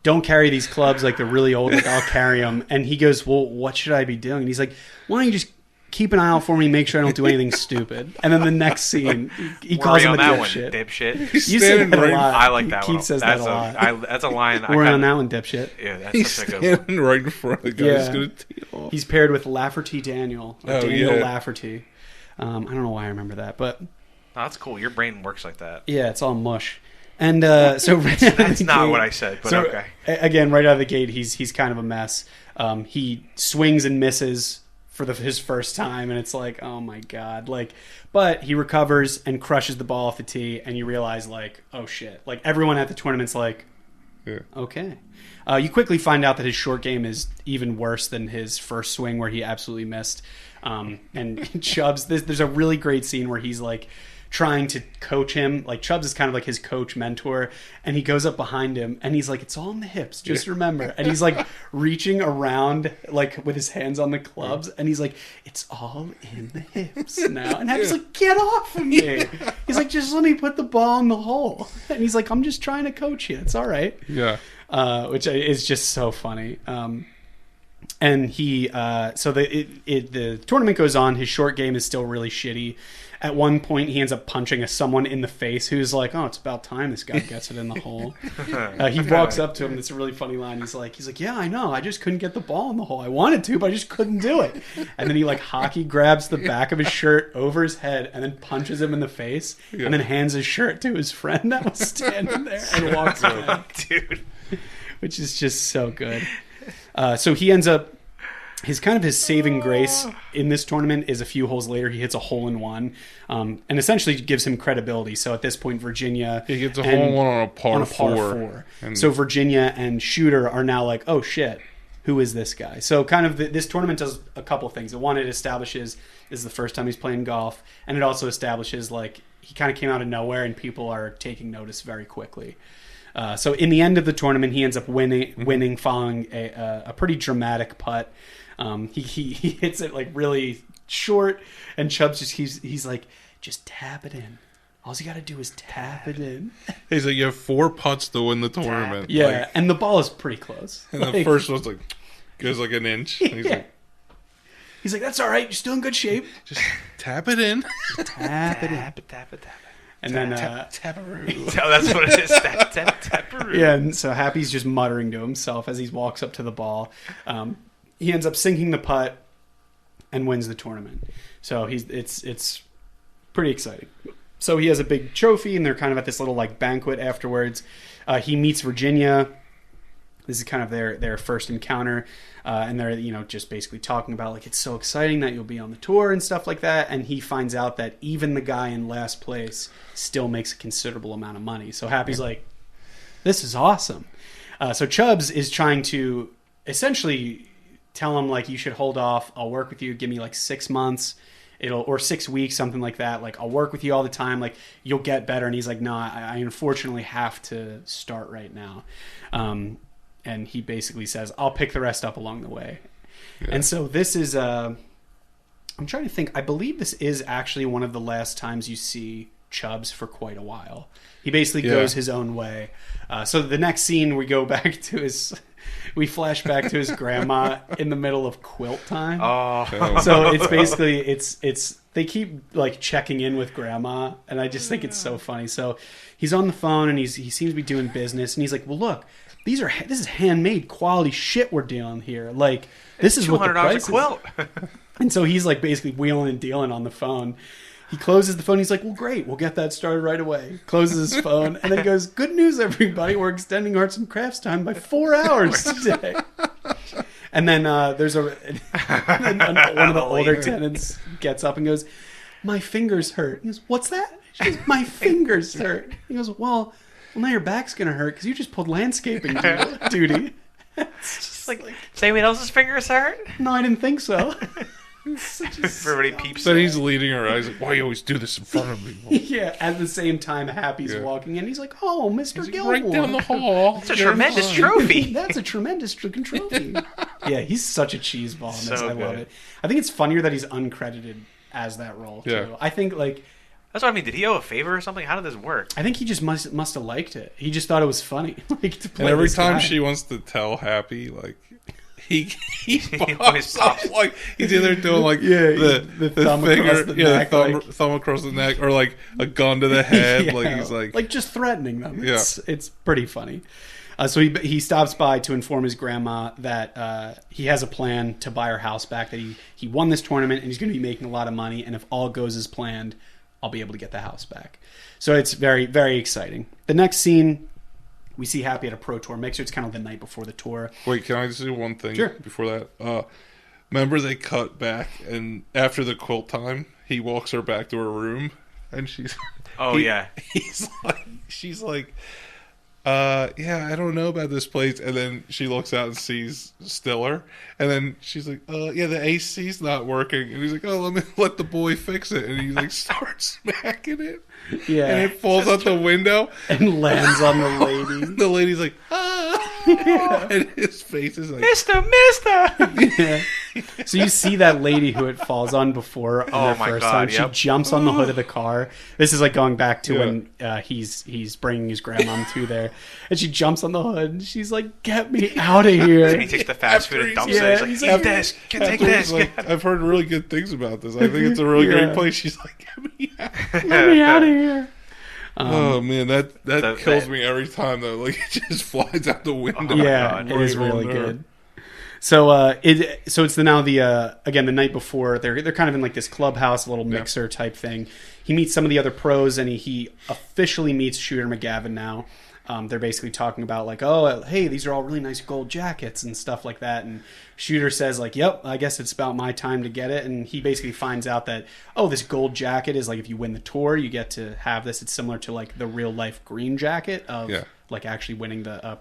don't carry these clubs like they're really old. Like, I'll carry them. And he goes, well, what should I be doing? And he's like, why don't you just keep an eye out for me, make sure I don't do anything stupid. And then the next scene, he calls him a dipshit. You say that a lot. I like that one. Keith says that a lot. That's a line. We're on that one, dipshit. Yeah, that's he's such a good one. right in front of the guy who's going to tee off. He's paired with Lafferty Daniel. Daniel Lafferty. I don't know why I remember that, but... Oh, that's cool. Your brain works like that. Yeah, it's all mush. And so that's not what I said, but okay. Again, right out of the gate, he's kind of a mess. He swings and misses for his first time, and it's like, oh my god, like, but he recovers and crushes the ball off the tee, and you realize, like, oh shit, like everyone at the tournament's like, okay. You quickly find out that his short game is even worse than his first swing where he absolutely missed. And Chubbs, there's a really great scene where he's like trying to coach him. Like, Chubbs is kind of like his coach mentor, and he goes up behind him and he's like, it's all in the hips, just remember. And he's like reaching around like with his hands on the clubs, and he's like, it's all in the hips now. And Happy's like, get off of me. He's like, just let me put the ball in the hole. And he's like, I'm just trying to coach you, it's all right. Which is just so funny. And he so the tournament goes on. His short game is still really shitty. At one point, he ends up punching someone in the face who's like, "Oh, it's about time this guy gets it in the hole." He walks up to him. It's a really funny line. He's like, "Yeah, I know. I just couldn't get the ball in the hole. I wanted to, but I just couldn't do it." And then he like hockey grabs the back of his shirt over his head and then punches him in the face, and then hands his shirt to his friend that was standing there and walks away. Dude, which is just so good. So he ends up. His saving grace in this tournament is a few holes later he hits a hole-in-one, and essentially gives him credibility. So at this point, Virginia... He gets a hole-in-one on a par four. So Virginia and Shooter are now like, oh shit, who is this guy? So kind of this tournament does a couple things. One, it establishes this is the first time he's playing golf, and it also establishes like he kind of came out of nowhere and people are taking notice very quickly. So in the end of the tournament, he ends up winning following a pretty dramatic putt. He hits it like really short, and Chubbs he's like, just tap it in. All you got to do is tap it in. He's like, you have 4 putts to win the tournament. Yeah, like, and the ball is pretty close. And the first one's like goes like an inch. And he's like, that's all right. You're still in good shape. Just tap it in. Tap it. And then taparoo. So that's what it is. Taparoo. Yeah, and so Happy's just muttering to himself as he walks up to the ball. He ends up sinking the putt and wins the tournament. So it's pretty exciting. So he has a big trophy, and they're kind of at this little like banquet afterwards. He meets Virginia. This is kind of their first encounter, and they're just basically talking about like it's so exciting that you'll be on the tour and stuff like that. And he finds out that even the guy in last place still makes a considerable amount of money. So Happy's like, this is awesome. So Chubbs is trying to essentially tell him like, you should hold off. I'll work with you. Give me like 6 months. Or 6 weeks, something like that. Like, I'll work with you all the time. Like, you'll get better. And he's like, no, I unfortunately have to start right now. And he basically says, I'll pick the rest up along the way. Yeah. And so this is, I'm trying to think. I believe this is actually one of the last times you see Chubbs for quite a while. He basically goes his own way. So the next scene, we flash back to his grandma in the middle of quilt time. Oh. So it's basically, it's they keep like checking in with grandma, and I just think it's so funny. So he's on the phone, and he seems to be doing business, and he's like, well, look, this is handmade quality shit we're dealing here. Like, this is what the price is. $200 a quilt. And so he's like basically wheeling and dealing on the phone. He closes the phone. He's like, well, great. We'll get that started right away. Closes his phone. And then goes, good news, everybody. We're extending arts and crafts time by 4 hours today. And then there's one of the older tenants gets up and goes, my fingers hurt. He goes, what's that? She goes, my fingers hurt. He goes, well, now your back's going to hurt because you just pulled landscaping duty. It's just like, anyone else's fingers hurt? No, I didn't think so. Everybody peeps. Then he's leading her eyes like, why you always do this in front of me? Yeah, at the same time, Happy's walking in. He's like, oh, Mr. Gilmore. Right down the hall. That's a tremendous trophy. That's a tremendous trophy. Yeah, he's such a cheeseball in this. I love it. I think it's funnier that he's uncredited as that role, too. I think, like... That's what I mean. Did he owe a favor or something? How did this work? I think he just must have liked it. He just thought it was funny. Like, to play and every time guy. she wants to tell Happy, like... He pops up, like he's either doing like the thumb finger, across the neck, thumb across the neck, or like a gun to the head. Like he's like just threatening them. It's pretty funny. So he stops by to inform his grandma that he has a plan to buy her house back. That he won this tournament and he's going to be making a lot of money. And if all goes as planned, I'll be able to get the house back. So it's very, very exciting. The next scene. We see Happy at a Pro Tour mixer. It's kind of the night before the tour. Wait, can I just do one thing before that? Remember they cut back, and after the quilt time, he walks her back to her room, and she's... She's like, I don't know about this place. And then she looks out and sees Stiller, and then she's like, the AC's not working. And he's like, let the boy fix it. And he like starts smacking it. Yeah. And it falls out the window. And lands on the lady. The lady's like, and his face is like, Mister! Yeah. So you see that lady who it falls on before on her first time. She jumps on the hood of the car. This is like going back to when he's bringing his grandmom to there. And she jumps on the hood and she's like, get me out of here. And he takes the fast food and dumps it. He's like, take this. Like, I've heard really good things about this. I think it's a really great place. She's like, get me out of here. Oh man, that kills me every time though. Like it just flies out the window. Yeah, it is really good. So it's the night before they're kind of in like this clubhouse, a little mixer type thing. He meets some of the other pros and he officially meets Shooter McGavin now. They're basically talking about like, oh, hey, these are all really nice gold jackets and stuff like that. And Shooter says like, yep, I guess it's about my time to get it. And he basically finds out that, oh, this gold jacket is like if you win the tour, you get to have this. It's similar to like the real life green jacket of like actually winning the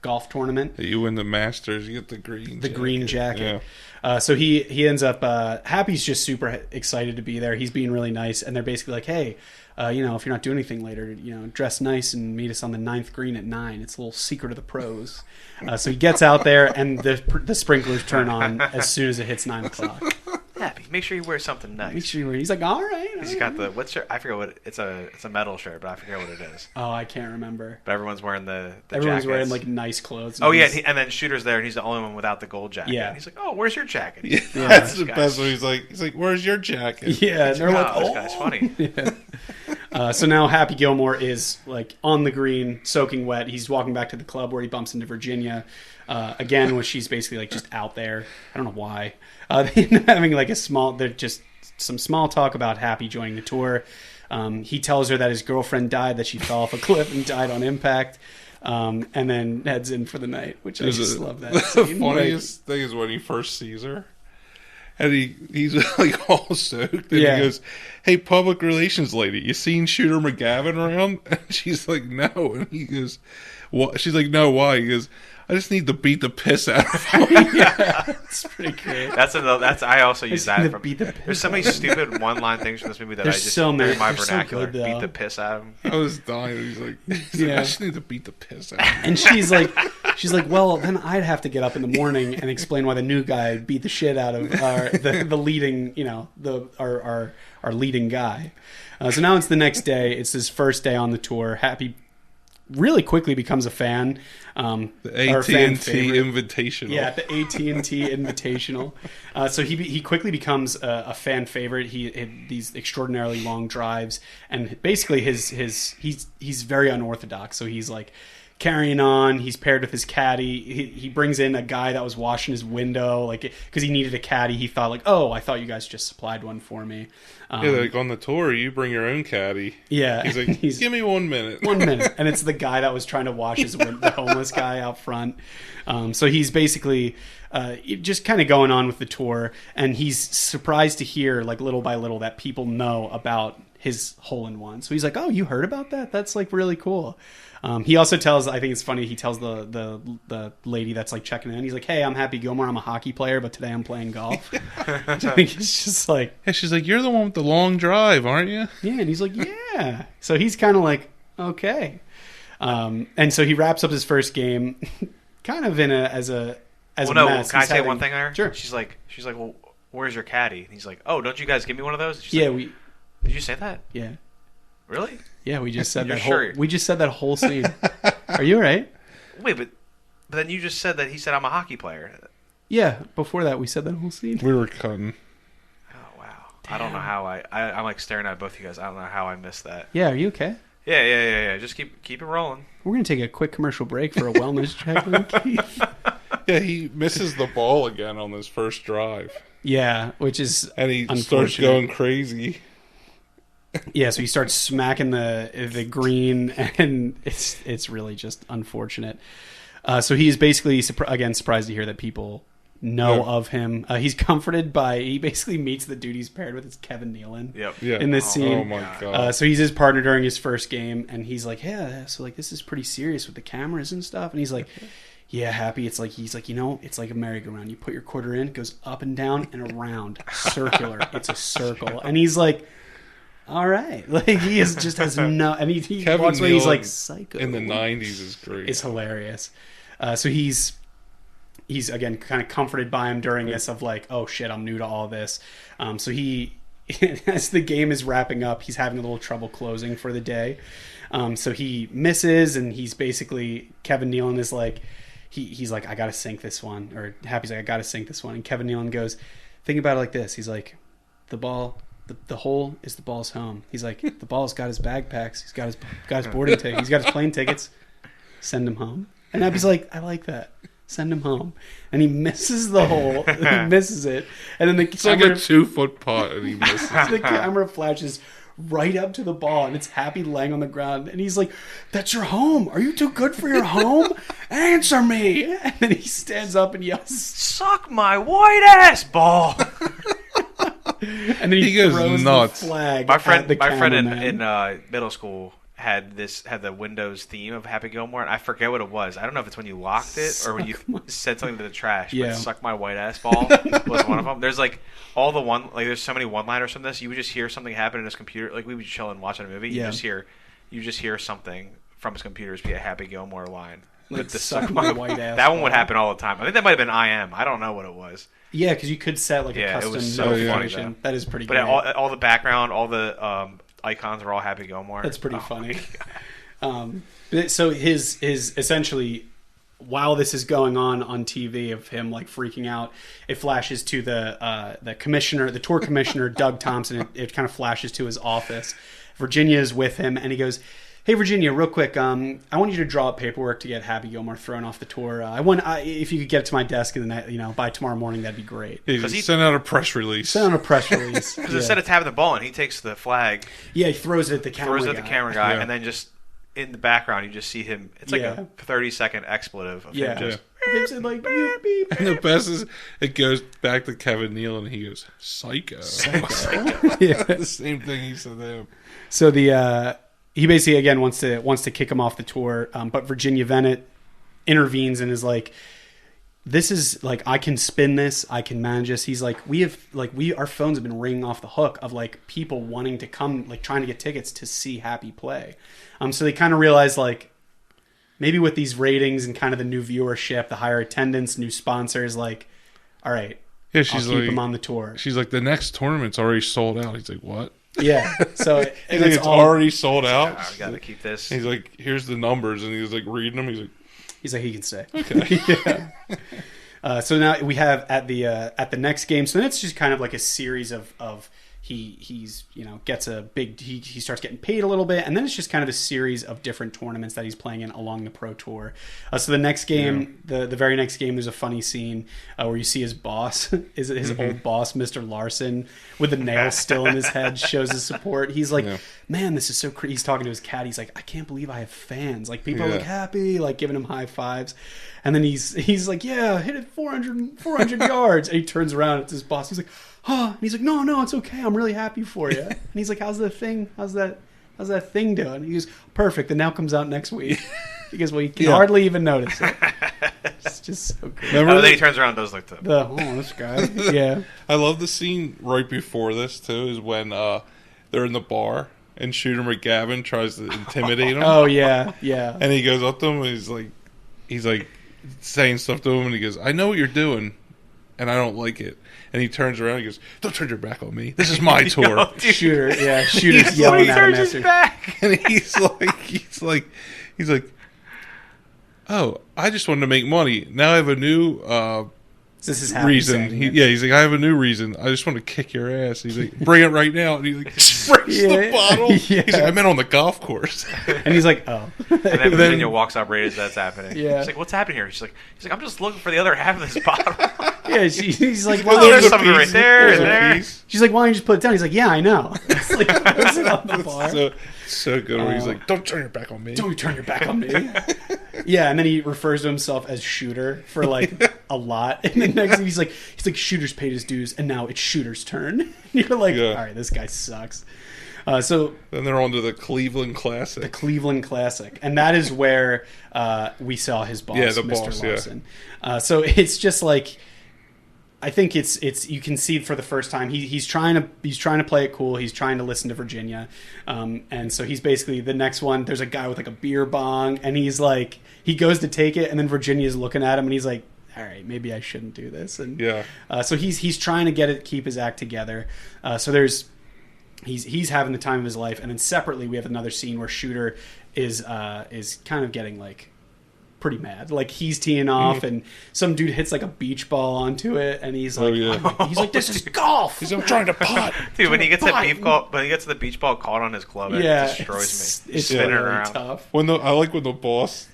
golf tournament. You win the Masters, you get the green jacket. Yeah. So he ends up Happy's just super excited to be there. He's being really nice, and they're basically like, hey, if you're not doing anything later, dress nice and meet us on the 9th green at 9. It's a little secret of the pros. So he gets out there, and the sprinklers turn on as soon as it hits 9 o'clock. Happy, make sure you wear something nice. He's like, all right. He's got the I forget what it's a metal shirt, but I forget what it is. Oh, I can't remember. But everyone's wearing the everyone's jackets. Wearing like nice clothes. Oh yeah, and then Shooter's there, and he's the only one without the gold jacket. Yeah, and he's like, oh, where's your jacket? Yeah, that's the best one. He's like, where's your jacket? Yeah, and they're like, this guy's funny. Yeah. So now Happy Gilmore is like on the green, soaking wet. He's walking back to the club where he bumps into Virginia. Again, where she's basically like just out there. I don't know why. They end up having like just some small talk about Happy joining the tour. He tells her that his girlfriend died, that she fell off a cliff and died on impact, and then heads in for the night, which I just love that scene. The funniest thing is when he first sees her, and he's like all soaked, and he goes, hey, public relations lady, you seen Shooter McGavin around? And she's like, no. And he goes, what? She's like, no, why? He goes, I just need to beat the piss out of him. Yeah, that's pretty great. I also use that. There's so many stupid one-line things from this movie that I just so many. in my vernacular. So good, beat the piss out of him. I was dying. He's like, I just need to beat the piss out of him. And she's like, well, then I'd have to get up in the morning and explain why the new guy beat the shit out of the leading, our leading guy. So now it's the next day. It's his first day on the tour. Happy really quickly becomes a fan. The AT&T Invitational. Yeah, the AT&T Invitational. So he quickly becomes a fan favorite. He these extraordinarily long drives, and basically he's very unorthodox. So he's like carrying on. He's paired with his caddy. He brings in a guy that was washing his window, like because he needed a caddy. He thought like, oh, I thought you guys just supplied one for me. Like on the tour, you bring your own caddy. Yeah, he's like, give me 1 minute. 1 minute, and it's the guy that was trying to wash his the homeless guy out front. So he's basically just kind of going on with the tour, and he's surprised to hear like little by little that people know about his hole-in-one. So he's like, oh, you heard about that? That's like really cool. He also tells, I think it's funny, he tells the lady that's like checking in, he's like, hey, I'm Happy Gilmore, I'm a hockey player, but today I'm playing golf. Which I think it's just like... Yeah, she's like, you're the one with the long drive, aren't you? Yeah, and he's like, yeah. So he's kind of like, okay. And so he wraps up his first game kind of as as a mess. Can I say one thing there? Sure. She's like, well, where's your caddy? And he's like, oh, don't you guys give me one of those? Did you say that? Yeah. Really? Yeah, we just said that sure? we just said that whole scene. Are you all right? Wait, but then you just said that he said I'm a hockey player. Yeah, before that we said that whole scene. We were cutting. Oh wow! Damn. I don't know how I'm like staring at both of you guys. I don't know how I missed that. Yeah, are you okay? Yeah. Just keep it rolling. We're gonna take a quick commercial break for a wellness check with Keith. Yeah, he misses the ball again on his first drive. Yeah, which is and he starts going crazy. Yeah, so he starts smacking the green, and it's really just unfortunate. So he's basically surprised to hear that people know of him. He's comforted by he basically meets the dude he's paired with. It's Kevin Nealon. In this scene. Oh my god! So he's his partner during his first game, and he's like, yeah, so like this is pretty serious with the cameras and stuff. And he's like, yeah, Happy. It's like he's like, it's like a merry-go-round. You put your quarter in, it goes up and down and around, circular. It's a circle, and he's like, all right, like he just has no. And he walks away. He's like psycho. In the '90s is great. It's hilarious. So he's again kind of comforted by him during this of like, oh shit, I'm new to all this. So he, as the game is wrapping up, he's having a little trouble closing for the day. So he misses, and he's basically Kevin Nealon is like, he's like, I gotta sink this one, or Happy's like, I gotta sink this one, and Kevin Nealon goes, think about it like this. He's like, the ball. The hole is the ball's home. He's like, the ball's got his bag packs. He's got his boarding ticket. He's got his plane tickets. Send him home. And Abby's like, I like that. Send him home. And he misses the hole. He misses it. And then it's like a 2-foot putt, and he misses. The camera flashes right up to the ball, and it's Happy laying on the ground. And he's like, that's your home. Are you too good for your home? Answer me. And then he stands up and yells, suck my white ass ball. And then he goes throws nuts. The flag. My friend in middle school had the Windows theme of Happy Gilmore, and I forget what it was. I don't know if it's when you locked it or when you said something to the trash. But suck my white ass ball was one of them. There's like there's so many one-liners from this. You would just hear something happen in his computer. Like we would chill and watching a movie. You just hear something from his computer be a Happy Gilmore line. Like suck my white ass. That one would happen all the time. I think that might have been I am. I don't know what it was. Yeah, because you could set like a custom notification. That is pretty good. But all the background, all the icons are all Happy Gilmore. That's pretty funny. So his essentially, while this is going on TV of him like freaking out, it flashes to the commissioner, the tour commissioner, Doug Thompson. It kind of flashes to his office. Virginia is with him, and he goes, hey, Virginia, real quick, I want you to draw up paperwork to get Happy Gilmore thrown off the tour. If you could get it to my desk by tomorrow morning, that'd be great. He sent out a press release. Because instead of tapping the ball in, he takes the flag. Yeah, he throws it at the camera guy. And then just in the background, you just see him. It's like a 30-second expletive of him just... like, beep, beep. And the best is it goes back to Kevin Nealon, and he goes, psycho. Yeah. The same thing he said to him. So he basically again wants to kick him off the tour, but Virginia Venet intervenes and is like, "This is like I can spin this, I can manage this." He's like, our phones have been ringing off the hook of like people wanting to come, like trying to get tickets to see Happy play. So they kind of realize like maybe with these ratings and kind of the new viewership, the higher attendance, new sponsors, like, all right, I'll keep him on the tour. She's like, the next tournament's already sold out. He's like, what? Yeah, so it's already sold out. I got to keep this. He's like, here's the numbers, and he's like reading them. He's like, he can stay. Okay. Yeah. So now we have at the next game. So then it's just kind of like a series of he's gets a big he starts getting paid a little bit, and then it's just kind of a series of different tournaments that he's playing in along the pro tour. So the next game, the very next game, there's a funny scene where you see his boss, his old boss, Mr. Larson, with the nail still in his head, shows his support. He's like, man, this is so crazy. He's talking to his cat. He's like, I can't believe I have fans. Like people are like happy, like giving him high fives. And then he's like, yeah, hit it 400 yards. And he turns around, it's his boss. He's like, huh? And he's like, no, it's okay. I'm really happy for you. And he's like, how's that thing doing? And he goes, perfect. The now comes out next week. He goes, well, you can hardly even notice it. It's just so good. Then he turns around and does like this guy. Yeah. I love the scene right before this, too, is when they're in the bar and Shooter McGavin tries to intimidate him. Oh, yeah. And he goes up to him and he's like, saying stuff to him, and he goes, "I know what you're doing, and I don't like it." And he turns around and he goes, "Don't turn your back on me. This is my tour." Shooter's yelling at him after. His back. And he's like, "Oh, I just wanted to make money. Now I have a new this is reason." He's like, "I have a new reason. I just want to kick your ass." He's like, "Bring it right now." And he like breaks the bottle. Yeah. He's like, "I meant on the golf course." And he's like, "Oh." And then Virginia walks up right as that's happening. Yeah. She's like, "What's happening here?" He's like, "I'm just looking for the other half of this bottle." Yeah, he's like, "Well, there's something right there, and there." She's like, "Why don't you just put it down?" He's like, "Yeah, I know." It's like, puts it on the bar. So good. Where he's like, "Don't turn your back on me. Don't turn your back on me." Yeah, and then he refers to himself as Shooter for like a lot. And then next thing he's like, Shooter's paid his dues, and now it's Shooter's turn. And you're like, all right, this guy sucks. So then they're on to the Cleveland Classic. The Cleveland Classic, and that is where we saw his boss, Mr. Larson. Yeah. So it's just like, I think it's you can see for the first time he's trying to play it cool. He's trying to listen to Virginia, and so he's basically the next one. There's a guy with like a beer bong, and he's like, he goes to take it, and then Virginia's looking at him, and he's like, all right, maybe I shouldn't do this. And so he's trying to keep his act together. So he's having the time of his life, and then separately we have another scene where Shooter is kind of getting like pretty mad. Like he's teeing off, and some dude hits like a beach ball onto it, and he's like, "This is golf." He's like, "I'm trying to putt." Dude, when he gets the beach ball caught on his club, it destroys me. It's spinning around. Tough. I like when the boss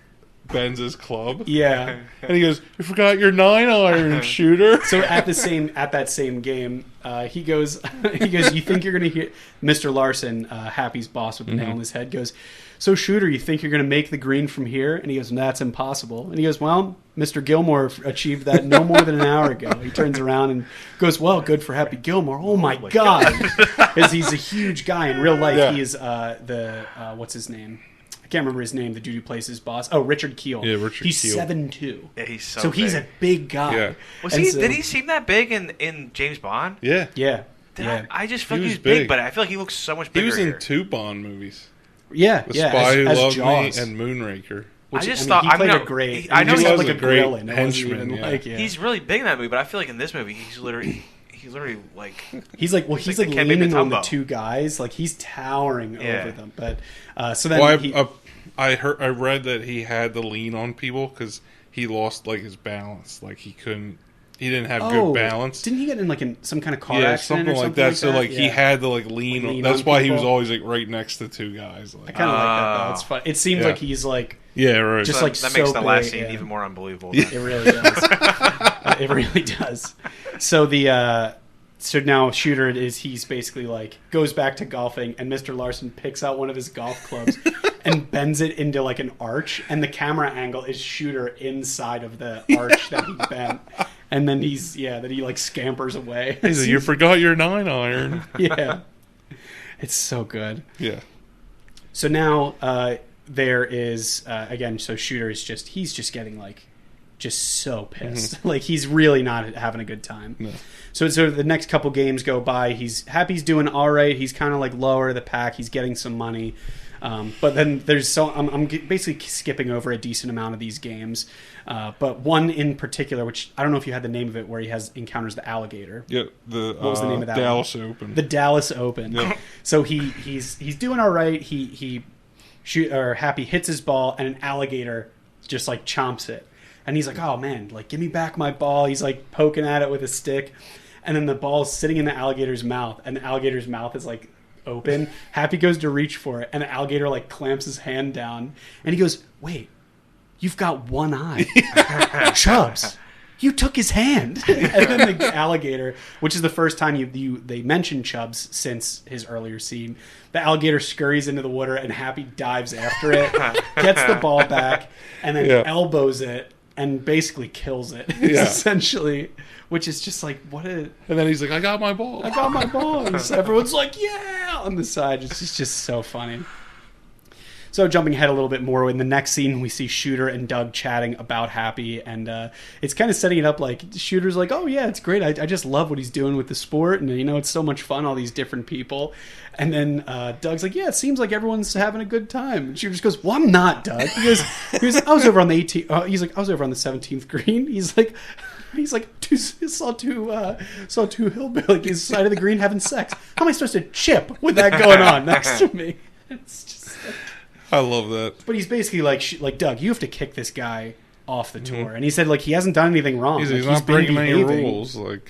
bends his club. Yeah, and he goes, "You forgot your 9-iron, Shooter." So at that same game, he goes, "You think you're gonna hear?" Mr. Larson, Happy's boss with the nail in his head, goes, "So Shooter, you think you're gonna make the green from here?" And he goes, "That's impossible." And he goes, "Well, Mr. Gilmore achieved that no more than an hour ago." He turns around and goes, "Well, good for Happy Gilmore." Oh my god, because he's a huge guy in real life. Yeah. He is what's his name? I can't remember his name. The dude who plays his boss. Oh, Richard Kiel. Yeah, Richard Kiel. He's 7'2". Yeah, he's so big. He's a big guy. Yeah. Did he seem that big in James Bond? Yeah. Yeah. I just feel like he's big, but I feel like he looks so much bigger. He was in 2 Bond movies. Yeah, The Spy Who Loved Me and Moonraker. He played a great. I know he was like a great grill in it. henchman. He's really big in that movie, but I feel like in this movie he's literally like he's like leaning on the 2 guys, like he's towering over them. But so then I read that he had to lean on people because he lost like his balance, like he didn't have good balance. Didn't he get in some kind of car accident something or like that? So he had to like lean on. That's why he was always like right next to 2 guys. Like, I kind of like that though. It's fun. It seems like he's like right. Just like that so makes the last big, scene even more unbelievable. It really does. It really does. So so now Shooter he's basically like goes back to golfing, and Mr. Larson picks out one of his golf clubs and bends it into like an arch, and the camera angle is Shooter inside of the arch that he bent, and then he like scampers away. He's like, "You forgot your 9-iron." Yeah, it's so good. Yeah. So now there is again. So Shooter is he's just getting like just so pissed. Like he's really not having a good time. No. So the next couple games go by. Happy's doing all right. He's kind of like lower the pack. He's getting some money. But then I'm basically skipping over a decent amount of these games. But one in particular, which I don't know if you had the name of it, where he encounters the alligator. Yeah. What was the name of that? Dallas Open. The Dallas Open. Yeah. So he's doing all right. Happy hits his ball, and an alligator just like chomps it. And he's like, "Oh man, like give me back my ball." He's like poking at it with a stick, and then the ball's sitting in the alligator's mouth, and the alligator's mouth is like open. Happy goes to reach for it, and the alligator like clamps his hand down, and he goes, "Wait, you've got one eye, Chubbs. You took his hand." And then the alligator, which is the first time they mentioned Chubbs since his earlier scene, the alligator scurries into the water, and Happy dives after it, gets the ball back, and then elbows it. And basically kills it, essentially, which is just like, what a... And then he's like, "I got my ball. I got my ball." And everyone's like, "Yeah!" on the side. It's just so funny. So jumping ahead a little bit more, in the next scene we see Shooter and Doug chatting about Happy, and it's kind of setting it up like Shooter's like, oh yeah, it's great, I just love what he's doing with the sport, and it's so much fun, all these different people. And then Doug's like, yeah, it seems like everyone's having a good time. And Shooter just goes, well, I'm not, Doug. He goes, I was over on the 18th. He's like, I was over on the 17th green. He's like, saw two hillbillies side of the green having sex. How am I supposed to chip with that going on next to me? It's just like, I love that. But he's basically like, Doug, you have to kick this guy off the tour. And he said, like, he hasn't done anything wrong. He's not breaking any rules. Like.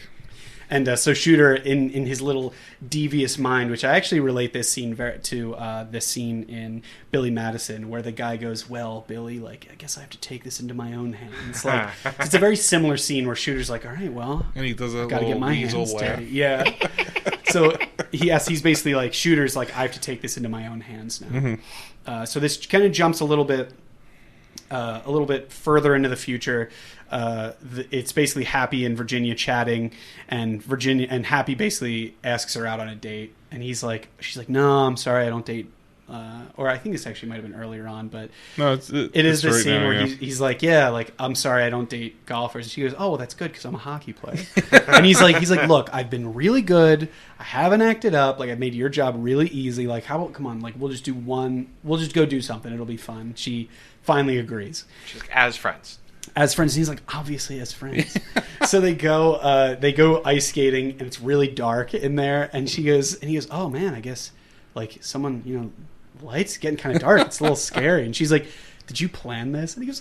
And so Shooter, in his little devious mind, which I actually relate this scene to this scene in Billy Madison, where the guy goes, well, Billy, like, I guess I have to take this into my own hands. Like, it's a very similar scene where Shooter's like, all right, well, and he does a gotta get my hands dirty. Yeah. So he's basically like, Shooter's like, I have to take this into my own hands now. Mm-hmm. So this kind of jumps a little bit further into the future. It's basically Happy and Virginia chatting, and Happy basically asks her out on a date, and she's like, no, I'm sorry, I don't date. Or I think this actually might have been earlier on, but no, it is this scene where he's like, yeah, like, I'm sorry, I don't date golfers. And she goes, oh, well, that's good because I'm a hockey player. And he's like, look, I've been really good. I haven't acted up. Like, I've made your job really easy. Like, how about, come on, like, we'll just go do something. It'll be fun. She finally agrees. She's like, as friends. As friends. And he's like, obviously as friends. So they go ice skating, and it's really dark in there. And he goes, oh man, I guess like someone, lights getting kind of dark. It's a little scary. And she's like, did you plan this? And he goes,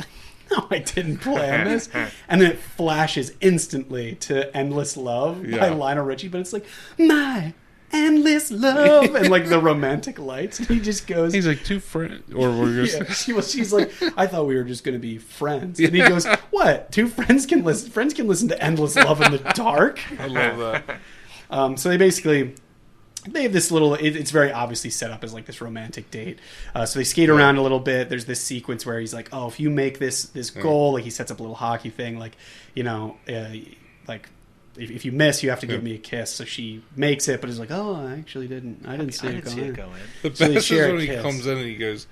no, I didn't plan this. And then it flashes instantly to Endless Love by Lionel Richie. But it's like, my endless love, and like the romantic lights, and he just goes, he's like, two friends, or we're just she's like, I thought we were just going to be friends. And he goes, what, two friends can listen to Endless Love in the dark? I love that. So they have this little, it's very obviously set up as like this romantic date. So they skate around a little bit. There's this sequence where he's like, oh, if you make this goal, like he sets up a little hockey thing, like, like if you miss, you have to give me a kiss. So she makes it, but is like, oh, I actually didn't. I didn't see it go in. The best is when he comes in and he goes,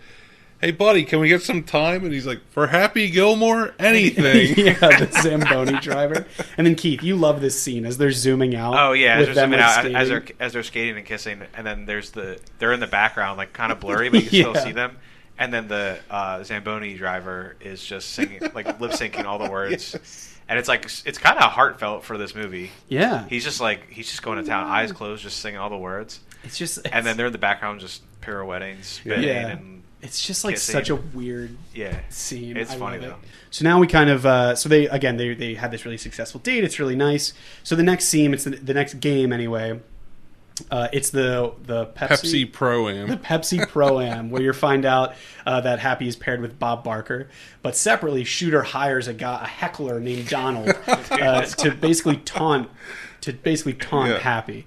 hey, buddy, can we get some time? And he's like, for Happy Gilmore, anything. The Zamboni driver. And then, Keith, you love this scene as they're zooming out. Oh, yeah, as they're zooming out as they're skating and kissing. And then they're in the background, like kind of blurry, but you can still see them. And then the Zamboni driver is just singing, like lip syncing all the words. Yes. And it's like, it's kind of heartfelt for this movie. Yeah. He's just going to town, eyes closed, just singing all the words. And then they're in the background just pirouetting, spinning, and it's just like kissing. Such a weird scene. It's funny though. So now we kind of they had this really successful date. It's really nice. So the next scene, it's the next game anyway. It's the Pepsi Pro-Am. The Pepsi Pro-Am, where you find out that Happy is paired with Bob Barker. But separately, Shooter hires a heckler named Donald to basically taunt Happy.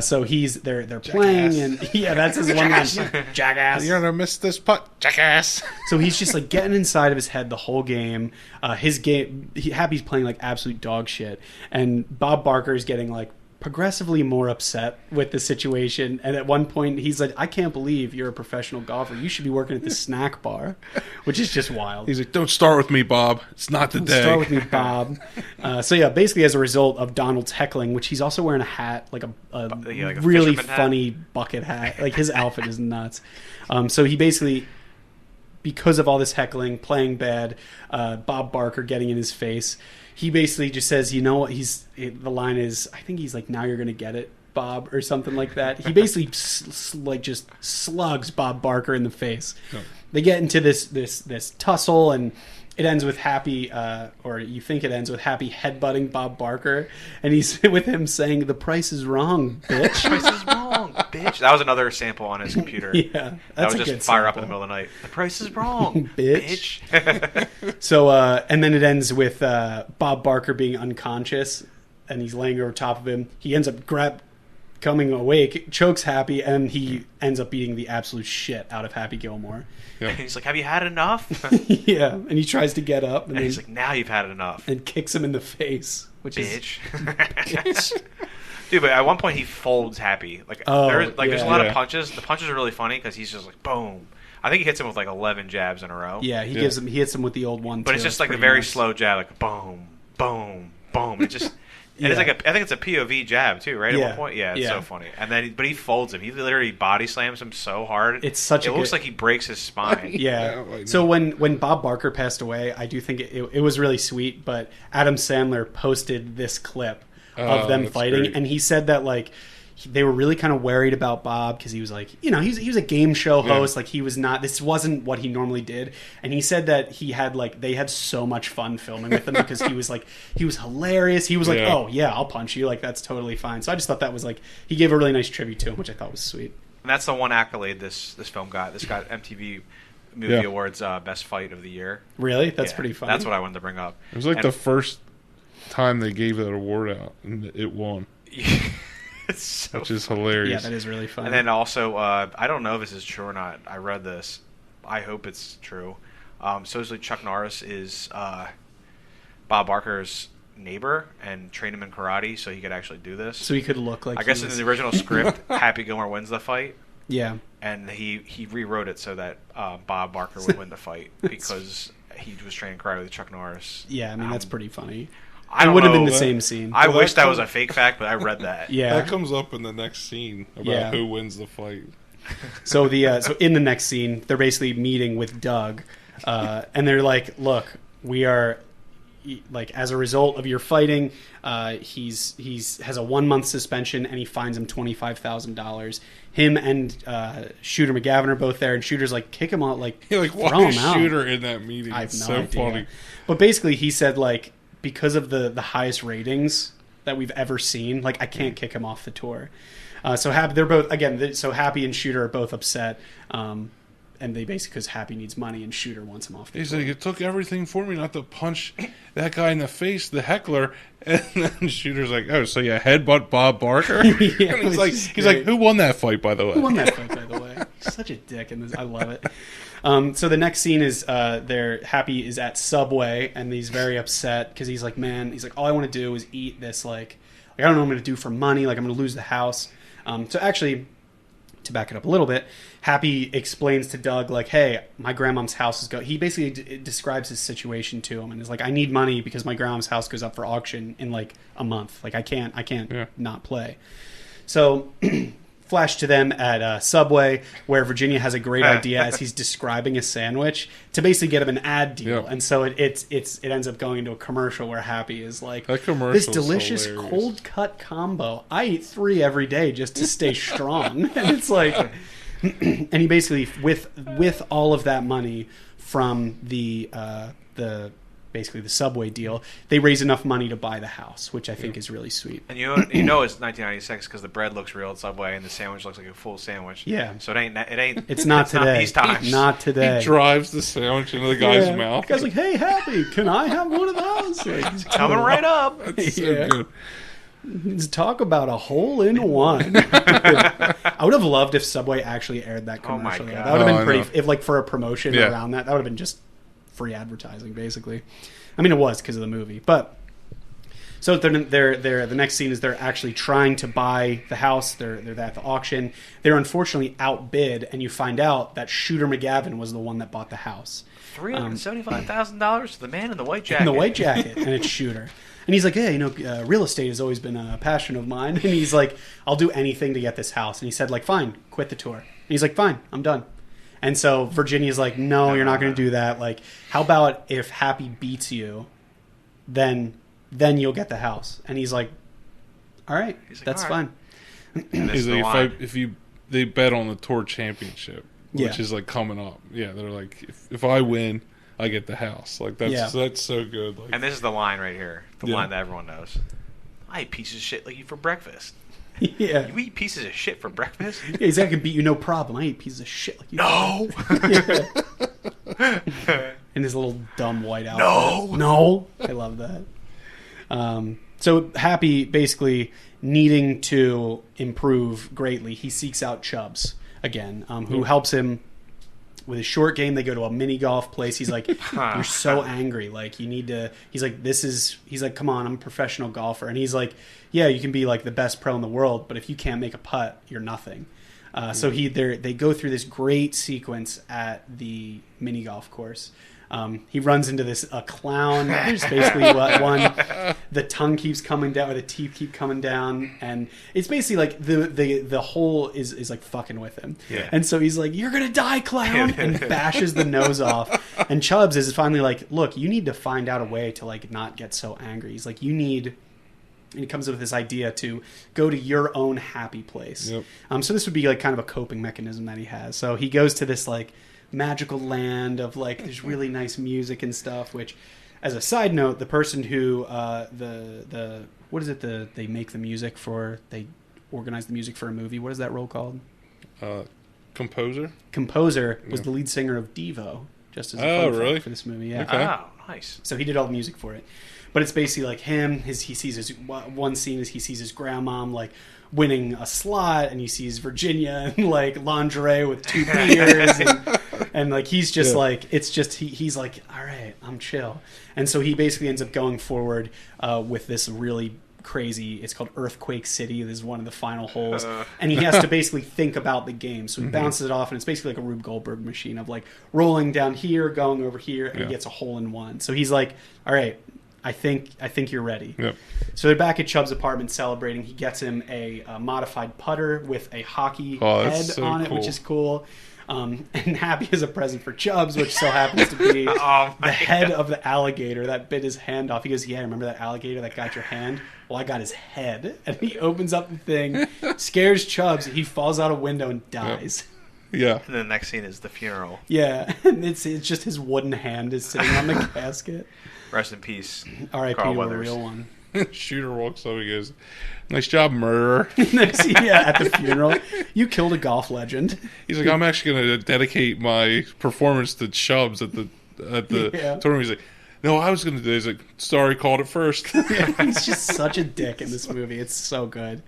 So they're playing, and that's his one line. Jackass. You're gonna miss this putt, jackass. So he's just like getting inside of his head the whole game. Happy's playing like absolute dog shit, and Bob Barker's getting like progressively more upset with the situation, and at one point he's like, I can't believe you're a professional golfer, you should be working at the snack bar, which is just wild. He's like, don't start with me, Bob, it's not the day. Start with me, Bob. So basically as a result of Donald's heckling, which he's also wearing a hat, like a really funny bucket hat, like his outfit is nuts. So he basically, because of all this heckling, playing bad, Bob Barker getting in his face, he basically just says, you know what, the line is, I think he's like, now you're going to get it, Bob, or something like that. He basically just slugs Bob Barker in the face. Oh. They get into this tussle, and it ends with Happy, or you think it ends with Happy headbutting Bob Barker, and he's with him saying, the price is wrong, bitch. The price is wrong, bitch. That was another sample on his computer. Yeah, that would just fire up in the middle of the night. The price is wrong, bitch. So, and then it ends with Bob Barker being unconscious, and he's laying over top of him. He ends up coming awake, chokes Happy, and he ends up beating the absolute shit out of Happy Gilmore. Yep. And he's like, have you had enough? Yeah, and he tries to get up. And he's like, now you've had enough. And kicks him in the face, which bitch. Bitch. Dude, but at one point he folds Happy. There's a lot of punches. The punches are really funny because he's just like, boom. I think he hits him with like 11 jabs in a row. Yeah, he hits him with the old one. But it's just like a very slow jab, like boom, boom, boom. It just. And it's like I think it's a POV jab too, right? At one point, it's so funny. And then, but he folds him. He literally body slams him so hard. It's such. It looks like he breaks his spine. Yeah. So when Bob Barker passed away, I do think it was really sweet. But Adam Sandler posted this clip of them fighting, great. And he said that like they were really kind of worried about Bob because he was like, he was a game show host. Like he was not. This wasn't what he normally did. And he said that they had so much fun filming with him because he was hilarious. He was like, oh yeah, I'll punch you. Like that's totally fine. So I just thought that was like he gave a really nice tribute to him, which I thought was sweet. And that's the one accolade this film got. This got MTV Movie Awards Best Fight of the Year. Really? That's pretty fun. That's what I wanted to bring up. It was like the first time they gave that award out, and it won. Which is hilarious. Yeah, that is really fun. And then also, I don't know if this is true or not. I read this. I hope it's true. Supposedly Chuck Norris is Bob Barker's neighbor and trained him in karate so he could actually do this. So he could look like I guess in the original script, Happy Gilmore wins the fight. Yeah. And he rewrote it so that Bob Barker would win the fight because he was training karate with Chuck Norris. Yeah, I mean, that's pretty funny. It would have been the same scene. I wish that was a fake fact, but I read that. Yeah, that comes up in the next scene about who wins the fight. So so in the next scene, they're basically meeting with Doug, and they're like, "Look, we are like as a result of your fighting, he's has a 1-month suspension, and he fines him $25,000. Him and Shooter McGavin are both there, and Shooter's like, kick him out, like why is Shooter in that meeting? I have it's no so idea. Funny. But basically, he said like, because of the highest ratings that we've ever seen, like I can't kick him off the tour. So Happy, they're both so Happy and Shooter are both upset, and they basically because Happy needs money and Shooter wants him off the tour. He's like, it took everything for me not to punch that guy in the face, the heckler, and then Shooter's like, oh, so you headbutt Bob Barker? And he's like, who won that fight, by the way? Who won that fight, by the way? Such a dick in this. I love it. So the next scene is Happy is at Subway, and he's very upset because he's like, all I want to do is eat this, like I don't know what I'm going to do for money, like I'm going to lose the house. So actually, to back it up a little bit, Happy explains to Doug, like, hey, my grandmom's house is he basically describes his situation to him and is like, I need money because my grandmom's house goes up for auction in like a month. Like I can't not play. So flash to them at Subway, where Virginia has a great idea as he's describing a sandwich to basically get him an ad deal. Yep. And so it ends up going into a commercial where Happy is like, this delicious cold cut combo. I eat 3 every day just to stay strong. And it's like, and he basically with all of that money from the basically the Subway deal, they raise enough money to buy the house, which I think is really sweet. And you know it's 1996 because the bread looks real at Subway and the sandwich looks like a full sandwich. Yeah. So it ain't. It's not today. Not these times. Not today. He drives the sandwich into the guy's mouth. The guy's like, "Hey, Happy, can I have one of those?" Like, coming right up. That's so good. Let's talk about a hole-in-one. I would have loved if Subway actually aired that commercial. Oh my God. That would have been pretty. If like for a promotion around that would have been just free advertising, basically. I mean, it was because of the movie, but so they're the next scene is they're actually trying to buy the house. They're at the auction. They're unfortunately outbid, and you find out that Shooter McGavin was the one that bought the house. $375,000 to the man in the white jacket. In the white jacket, and it's Shooter. And he's like, hey, real estate has always been a passion of mine. And he's like, I'll do anything to get this house. And he said, like, fine, quit the tour. And he's like, fine, I'm done. And so Virginia's like, no, you're not going to do that. Like, how about if Happy beats you, then you'll get the house. And he's like, all right, that's fine. He's like, they bet on the tour championship, which is like coming up. Yeah, they're like, if I win, I get the house. Like that's so good. Like, and this is the line right here, the line that everyone knows. I eat pieces of shit like you for breakfast. Yeah, you eat pieces of shit for breakfast. Yeah, he's like, I can beat you no problem. I eat pieces of shit like you. No. In his little dumb white outfit. No. I love that. So Happy basically needing to improve greatly, he seeks out Chubbs again, who helps him with his short game. They go to a mini golf place. He's like, you're so angry. Like, you need to... He's like, come on, I'm a professional golfer. And he's like, yeah, you can be like the best pro in the world, but if you can't make a putt, you're nothing. So they go through this great sequence at the mini golf course. He runs into a clown. There's basically one. The tongue keeps coming down, or the teeth keep coming down, and it's basically like the hole is like fucking with him. Yeah. And so he's like, "You're gonna die, clown," and bashes the nose off. And Chubbs is finally like, "Look, you need to find out a way to like not get so angry." He's like, "You need." And he comes up with this idea to go to your own happy place. Yep. So this would be like kind of a coping mechanism that he has. So he goes to this like magical land of like there's really nice music and stuff, which as a side note, the person who what is it they make the music for, they organize the music for a movie, what is that role called? Composer was the lead singer of Devo, just as a fun fact for this movie. Yeah. Okay. Oh, nice. So he did all the music for it. But it's basically like him. He sees his one scene is he sees his grandmom like winning a slot, and he sees Virginia in like lingerie with 2 beers, and like he's just like it's just he's like, all right, I'm chill. And so he basically ends up going forward with this really crazy. It's called Earthquake City. This is one of the final holes, and he has to basically think about the game. So he bounces it off, and it's basically like a Rube Goldberg machine of like rolling down here, going over here, and he gets a hole in one. So he's like, all right. I think you're ready. Yep. So they're back at Chubb's apartment celebrating. He gets him a modified putter with a hockey head on it, which is cool. And Happy is a present for Chubbs, which so happens to be the head of the alligator that bit his hand off. He goes, yeah, remember that alligator that got your hand? Well, I got his head. And he opens up the thing, scares Chubbs. He falls out a window and dies. Yep. Yeah. And the next scene is the funeral. Yeah. And it's just his wooden hand is sitting on the casket. Rest in peace. R.I.P. to the real one. Shooter walks up and goes, nice job, murderer. Yeah, at the funeral. You killed a golf legend. He's like, I'm actually going to dedicate my performance to Chubbs at the tournament. He's like, no, I was going to do it. He's like, sorry, called it first. Yeah, he's just such a dick in this movie. It's so good.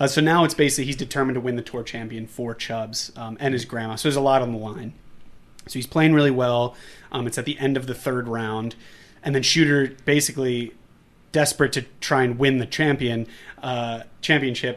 So now it's basically he's determined to win the tour champion for Chubbs and his grandma. So there's a lot on the line. So he's playing really well. It's at the end of the 3rd round. And then Shooter, basically desperate to try and win the championship,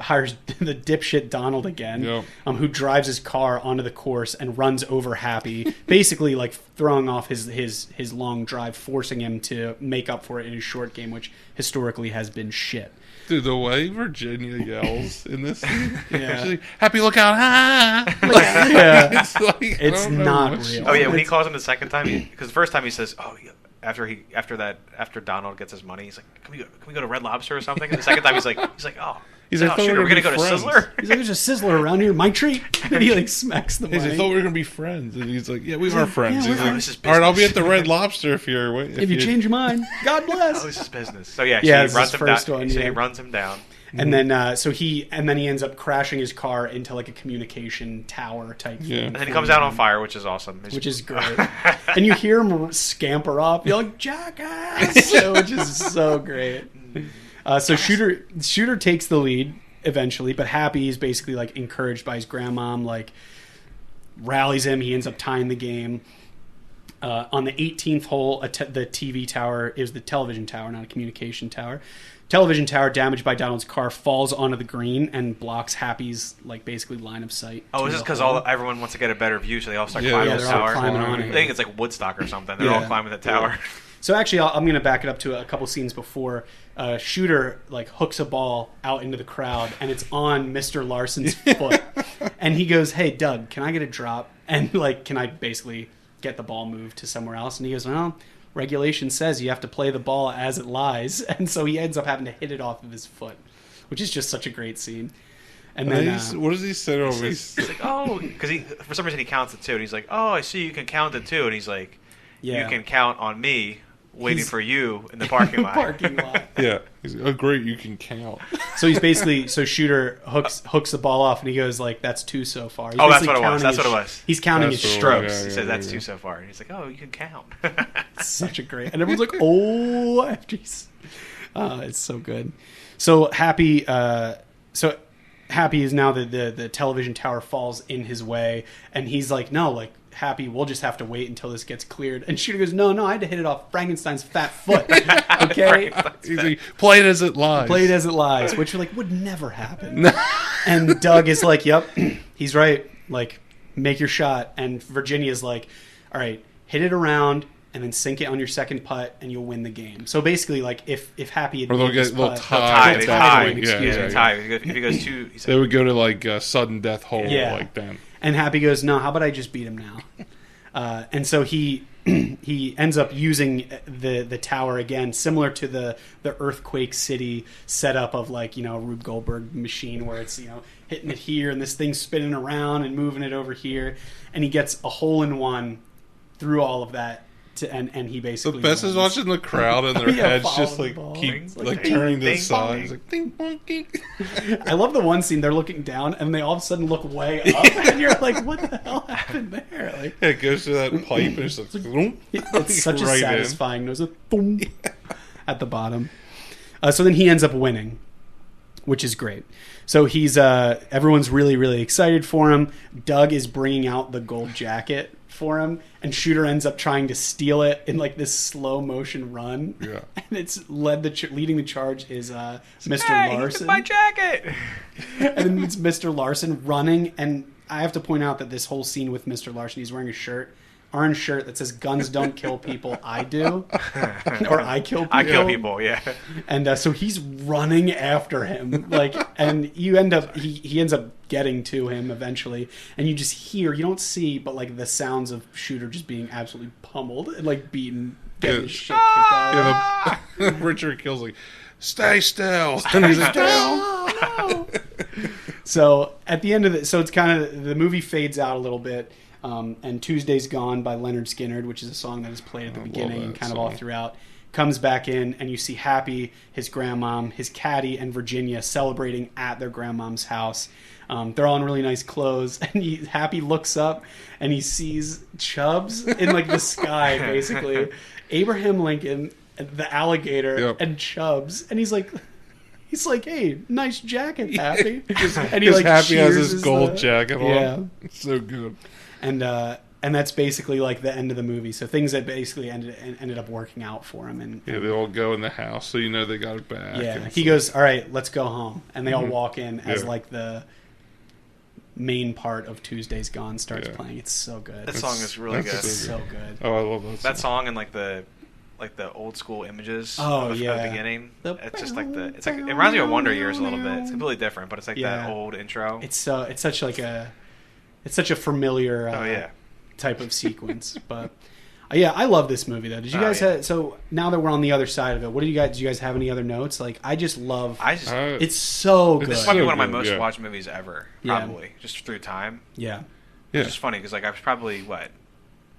hires the dipshit Donald again, who drives his car onto the course and runs over Happy, basically like throwing off his long drive, forcing him to make up for it in his short game, which historically has been shit. Dude, the way Virginia yells in this scene, she's like, Happy, look out, it's not real. Oh yeah, when he calls him the second time, because the first time he says, oh yeah. After Donald gets his money, he's like, "Can we go to Red Lobster or something?" And the second time, he's like, "Oh, Shooter, we're gonna go to Sizzler." He's like, "There's a Sizzler around here, my treat." And he like smacks the money. He's like, "I thought we were gonna be friends," and he's like, "Yeah, we are friends." Yeah, he's like, "All right, I'll be at the Red Lobster if you change your mind. God bless." Oh, this is business. So yeah, he runs him down. And then he ends up crashing his car into like a communication tower type thing. And then he comes out on fire, which is awesome. Which is great. And you hear him scamper off. You're like, jackass! Which is so great. So Shooter takes the lead eventually, but Happy is basically like encouraged by his grandmom, like rallies him. He ends up tying the game. On the 18th hole, the TV tower, it was the television tower, not a communication tower. Television tower damaged by Donald's car falls onto the green and blocks Happy's like basically line of sight. Oh, is this because everyone wants to get a better view, so they all start climbing the tower? I think it's like Woodstock or something. They're all climbing the tower. So actually, I'm going to back it up to a couple scenes before. Shooter like hooks a ball out into the crowd, and it's on Mr. Larson's foot, and he goes, "Hey, Doug, can I get a drop? And like, can I basically get the ball moved to somewhere else?" And he goes, "Well, regulation says you have to play the ball as it lies," and so he ends up having to hit it off of his foot, which is just such a great scene. And then what does he say over? He's like, "Oh," because for some reason he counts it too, and he's like, "Oh, I see you can count it too," and he's like, "You can count on me waiting for you in the parking lot." Yeah, he's like, "Oh, great, you can count." So he's basically Shooter hooks the ball off, and he goes like, "That's 2 so far." He's that's what it was. He's counting his strokes. He said, "That's 2 so far," and he's like, "Oh, you can count." Such a great, and everyone's like, "Oh, jeez." It's so good. So Happy is now the television tower falls in his way, and he's like, "No, like Happy, we'll just have to wait until this gets cleared." And Shooter goes, no, I had to hit it off Frankenstein's fat foot. Okay? He's like, play it as it lies. Play it as it lies, which like would never happen. And Doug is like, "Yep, he's right. Like, make your shot. And Virginia's like, all right, hit it around and then sink it on your second putt and you'll win the game. So basically, like, if Happy had made this putt, tie. tie. If he goes two, they would go to like a sudden death hole like that. And Happy goes, no, how about I just beat him now? And so he ends up using the tower again, similar to the Earthquake City setup of, like, a Rube Goldberg machine where it's, hitting it here and this thing's spinning around and moving it over here. And he gets a hole-in-one through all of that. And he basically the best wins. is watching the crowd and their heads just like keep like turning to the side. It's like ding bong ding. I love the one scene they're looking down and they all of a sudden look way up and you're like, what the hell happened there? Like, it goes to that pipe and it's like it's such a satisfying noise at the bottom. So then he ends up winning, which is great. So he's everyone's really, really excited for him. Doug is bringing out the gold jacket for him, and Shooter ends up trying to steal it in like this slow motion run. Yeah, and it's leading the charge is Mr. Larson. My jacket. And then it's Mr. Larson running, and I have to point out that this whole scene with Mr. Larson, he's wearing a orange shirt that says "Guns don't kill people, I do," or "I kill people." I kill people, yeah. And so he's running after him, like, and he ends up getting to him eventually, and you just hear, you don't see, but like the sounds of Shooter just being absolutely pummeled and like beaten, getting his shit kicked out. Yeah, Richard Kill's like, "Stay still," and he's like, "No." So at the end of it, so it's kind of the movie fades out a little bit. And Tuesday's Gone by Leonard Skinner, which is a song that is played at the beginning and kind of all throughout, comes back in, and you see Happy, his grandmom, his caddy, and Virginia celebrating at their grandmom's house. They're all in really nice clothes, and Happy looks up, and he sees Chubbs in like the sky, basically. Abraham Lincoln, the alligator, and Chubbs, and he's like, "Hey, nice jacket, Happy." And he like Happy has his gold jacket on. Yeah, it's so good. And that's basically like the end of the movie. So things that basically ended up working out for him. And they all go in the house, so they got it back. Yeah, he goes, "All right, let's go home," and they all walk in as like the main part of Tuesday's Gone starts playing. It's so good. That song is really good. It's so good. Oh, I love that song. That song and like the old school images of the beginning. It's just like it reminds me of Wonder Years a little bit. It's completely different, but it's like that old intro. It's such a familiar type of sequence. But I love this movie though. Did you guys have, so now that we're on the other side of it, do you guys have any other notes? Like, I just love it's so good. This might be one of my most watched movies ever, probably, just through time. Yeah. It's just funny because like I was probably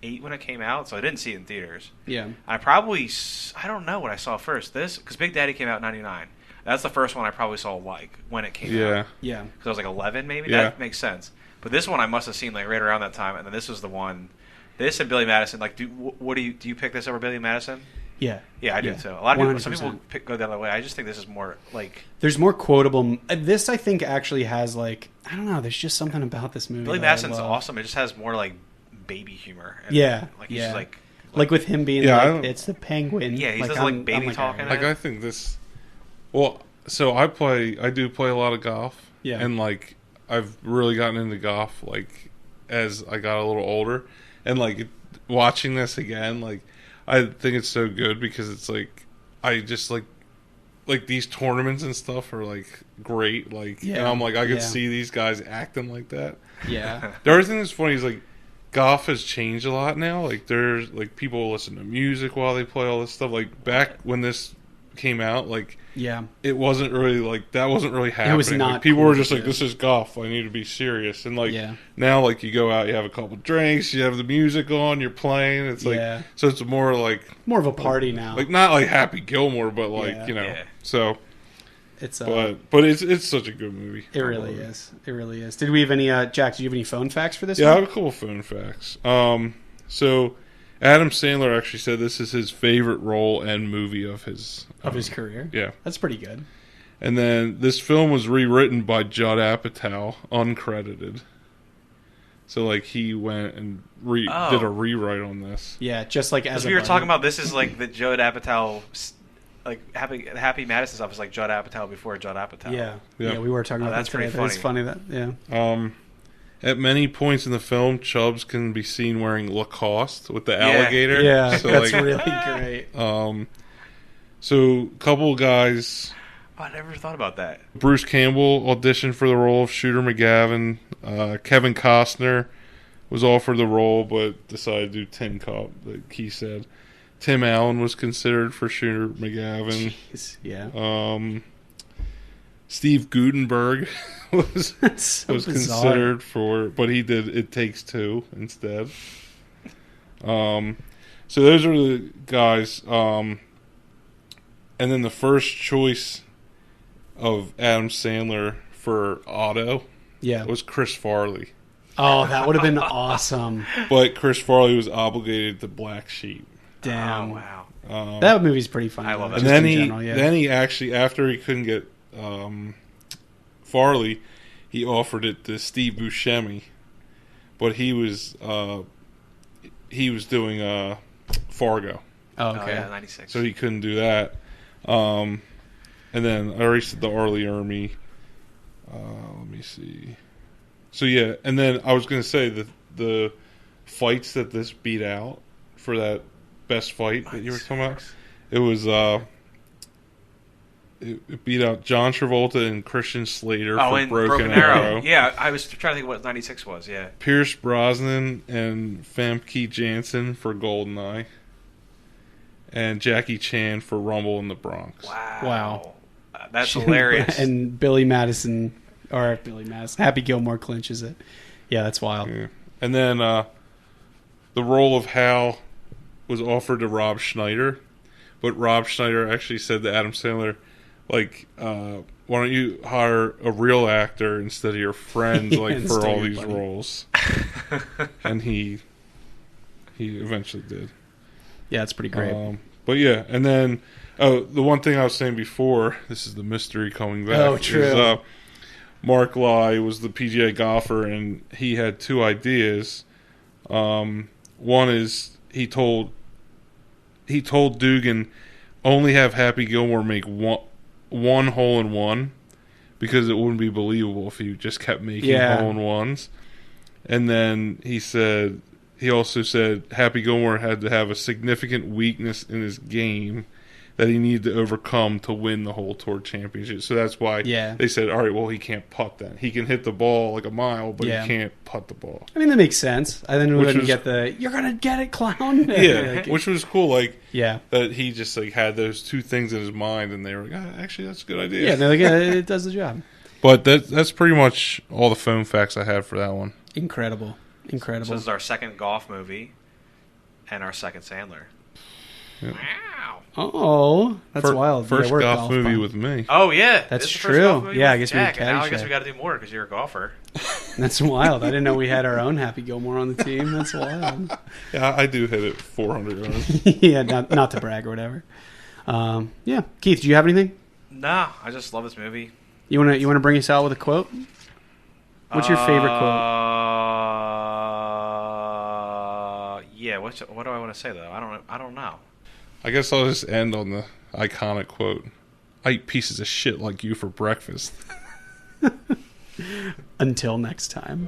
8 when it came out, so I didn't see it in theaters. Yeah. I don't know what I saw first. This, because Big Daddy came out in 99. That's the first one I probably saw when it came out. Yeah. Because I was like 11 maybe. Yeah. That makes sense. But this one I must have seen like right around that time, and then this was the one. This and Billy Madison. Like, do you pick this over Billy Madison? Yeah. Yeah, I do too. A lot of people, some people go the other way. I just think this is more like. There's more quotable. This I think actually has like, I don't know. There's just something about this movie. Billy Madison's awesome. It just has more like baby humor. And like he's just like with him being like, it's the penguin. Yeah, he does like baby talking. Like, I think this. Well, so I do play a lot of golf. Yeah. And like I've really gotten into golf like as I got a little older, and like watching this again, like I think it's so good because it's like I just like these tournaments and stuff are like great. Like, and I'm like, I could see these guys acting like that. Yeah. The other thing that's funny is like golf has changed a lot now. Like there's like people listen to music while they play all this stuff. Like back when this came out, like it wasn't really like that wasn't really happening. It was not. Like, people were just like, this is golf, I need to be serious. And like now, like you go out, you have a couple drinks, you have the music on, you're playing. It's like so it's more of a party now. Like not like Happy Gilmore, but like so. It's but it's such a good movie. It really is. It really is. Did we have any Jack? Do you have any phone facts for this? Yeah, I have a couple phone facts. So Adam Sandler actually said this is his favorite role and movie of his career. Yeah, that's pretty good. And then this film was rewritten by Judd Apatow, uncredited. So like he went and did a rewrite on this. Yeah, just like as we were talking about. This is like the Judd Apatow. Like Happy Madison stuff is like Judd Apatow before Judd Apatow. Yeah, we were talking about that's that. Pretty funny. It's funny that At many points in the film, Chubbs can be seen wearing Lacoste with the alligator. Yeah, so that's really great. So, a couple of guys... I never thought about that. Bruce Campbell auditioned for the role of Shooter McGavin. Kevin Costner was offered the role, but decided to do Tin Cup, like he said. Tim Allen was considered for Shooter McGavin. Jeez, yeah. Steve Guttenberg was considered for, but he did It Takes Two instead. So those are the guys. And then the first choice of Adam Sandler for Otto was Chris Farley. Oh, that would have been awesome. But Chris Farley was obligated to Black Sheep. Damn. Oh, wow. That movie's pretty funny. I love that. And then he actually, after he couldn't get Farley, he offered it to Steve Buscemi. But he was doing Fargo. Oh, okay. Oh, yeah, 96. So he couldn't do that. And then I already said the Arlie Ermy. Let me see. So yeah, and then I was going to say the fights that this beat out for that best fight that you were talking about. It was it beat out John Travolta and Christian Slater for Broken Arrow. Yeah, I was trying to think of what 96 was. Yeah, Pierce Brosnan and Famke Janssen for Goldeneye. And Jackie Chan for Rumble in the Bronx. Wow. That's hilarious. And Happy Gilmore clinches it. Yeah, that's wild. Yeah. And then the role of Hal was offered to Rob Schneider, but Rob Schneider actually said to Adam Sandler, like, why don't you hire a real actor instead of your friend, like, for all these roles? And he eventually did. Yeah, it's pretty great. But yeah, and then the one thing I was saying before, this is the mystery coming back. Oh, true. Is, Mark Lai was the PGA golfer, and he had two ideas. One is he told Dugan only have Happy Gilmore make one hole in one because it wouldn't be believable if he just kept making hole in ones. And then he also said Happy Gilmore had to have a significant weakness in his game that he needed to overcome to win the whole tour championship. So that's why they said, all right, well, he can't putt then. He can hit the ball like a mile, but he can't putt the ball. I mean, that makes sense. I then wouldn't get you're going to get it, clown. Yeah, which was cool. Like, that he just like had those two things in his mind, and they were like, actually, that's a good idea. Yeah, they're like, it does the job. But that's pretty much all the phone facts I had for that one. Incredible. So this is our second golf movie and our second Sandler. Yep. Wow. Oh, that's wild. First golf movie with me. Oh, yeah. That's true. Yeah, I guess we Jack, now I guess we got to do more because you're a golfer. That's wild. I didn't know we had our own Happy Gilmore on the team. That's wild. Yeah, I do hit it 400 yards. Yeah, not to brag or whatever. Yeah. Keith, do you have anything? Nah, I just love this movie. You want to bring us out with a quote? What's your favorite quote? Yeah, what do I want to say though? I don't know. I guess I'll just end on the iconic quote. I eat pieces of shit like you for breakfast. Until next time.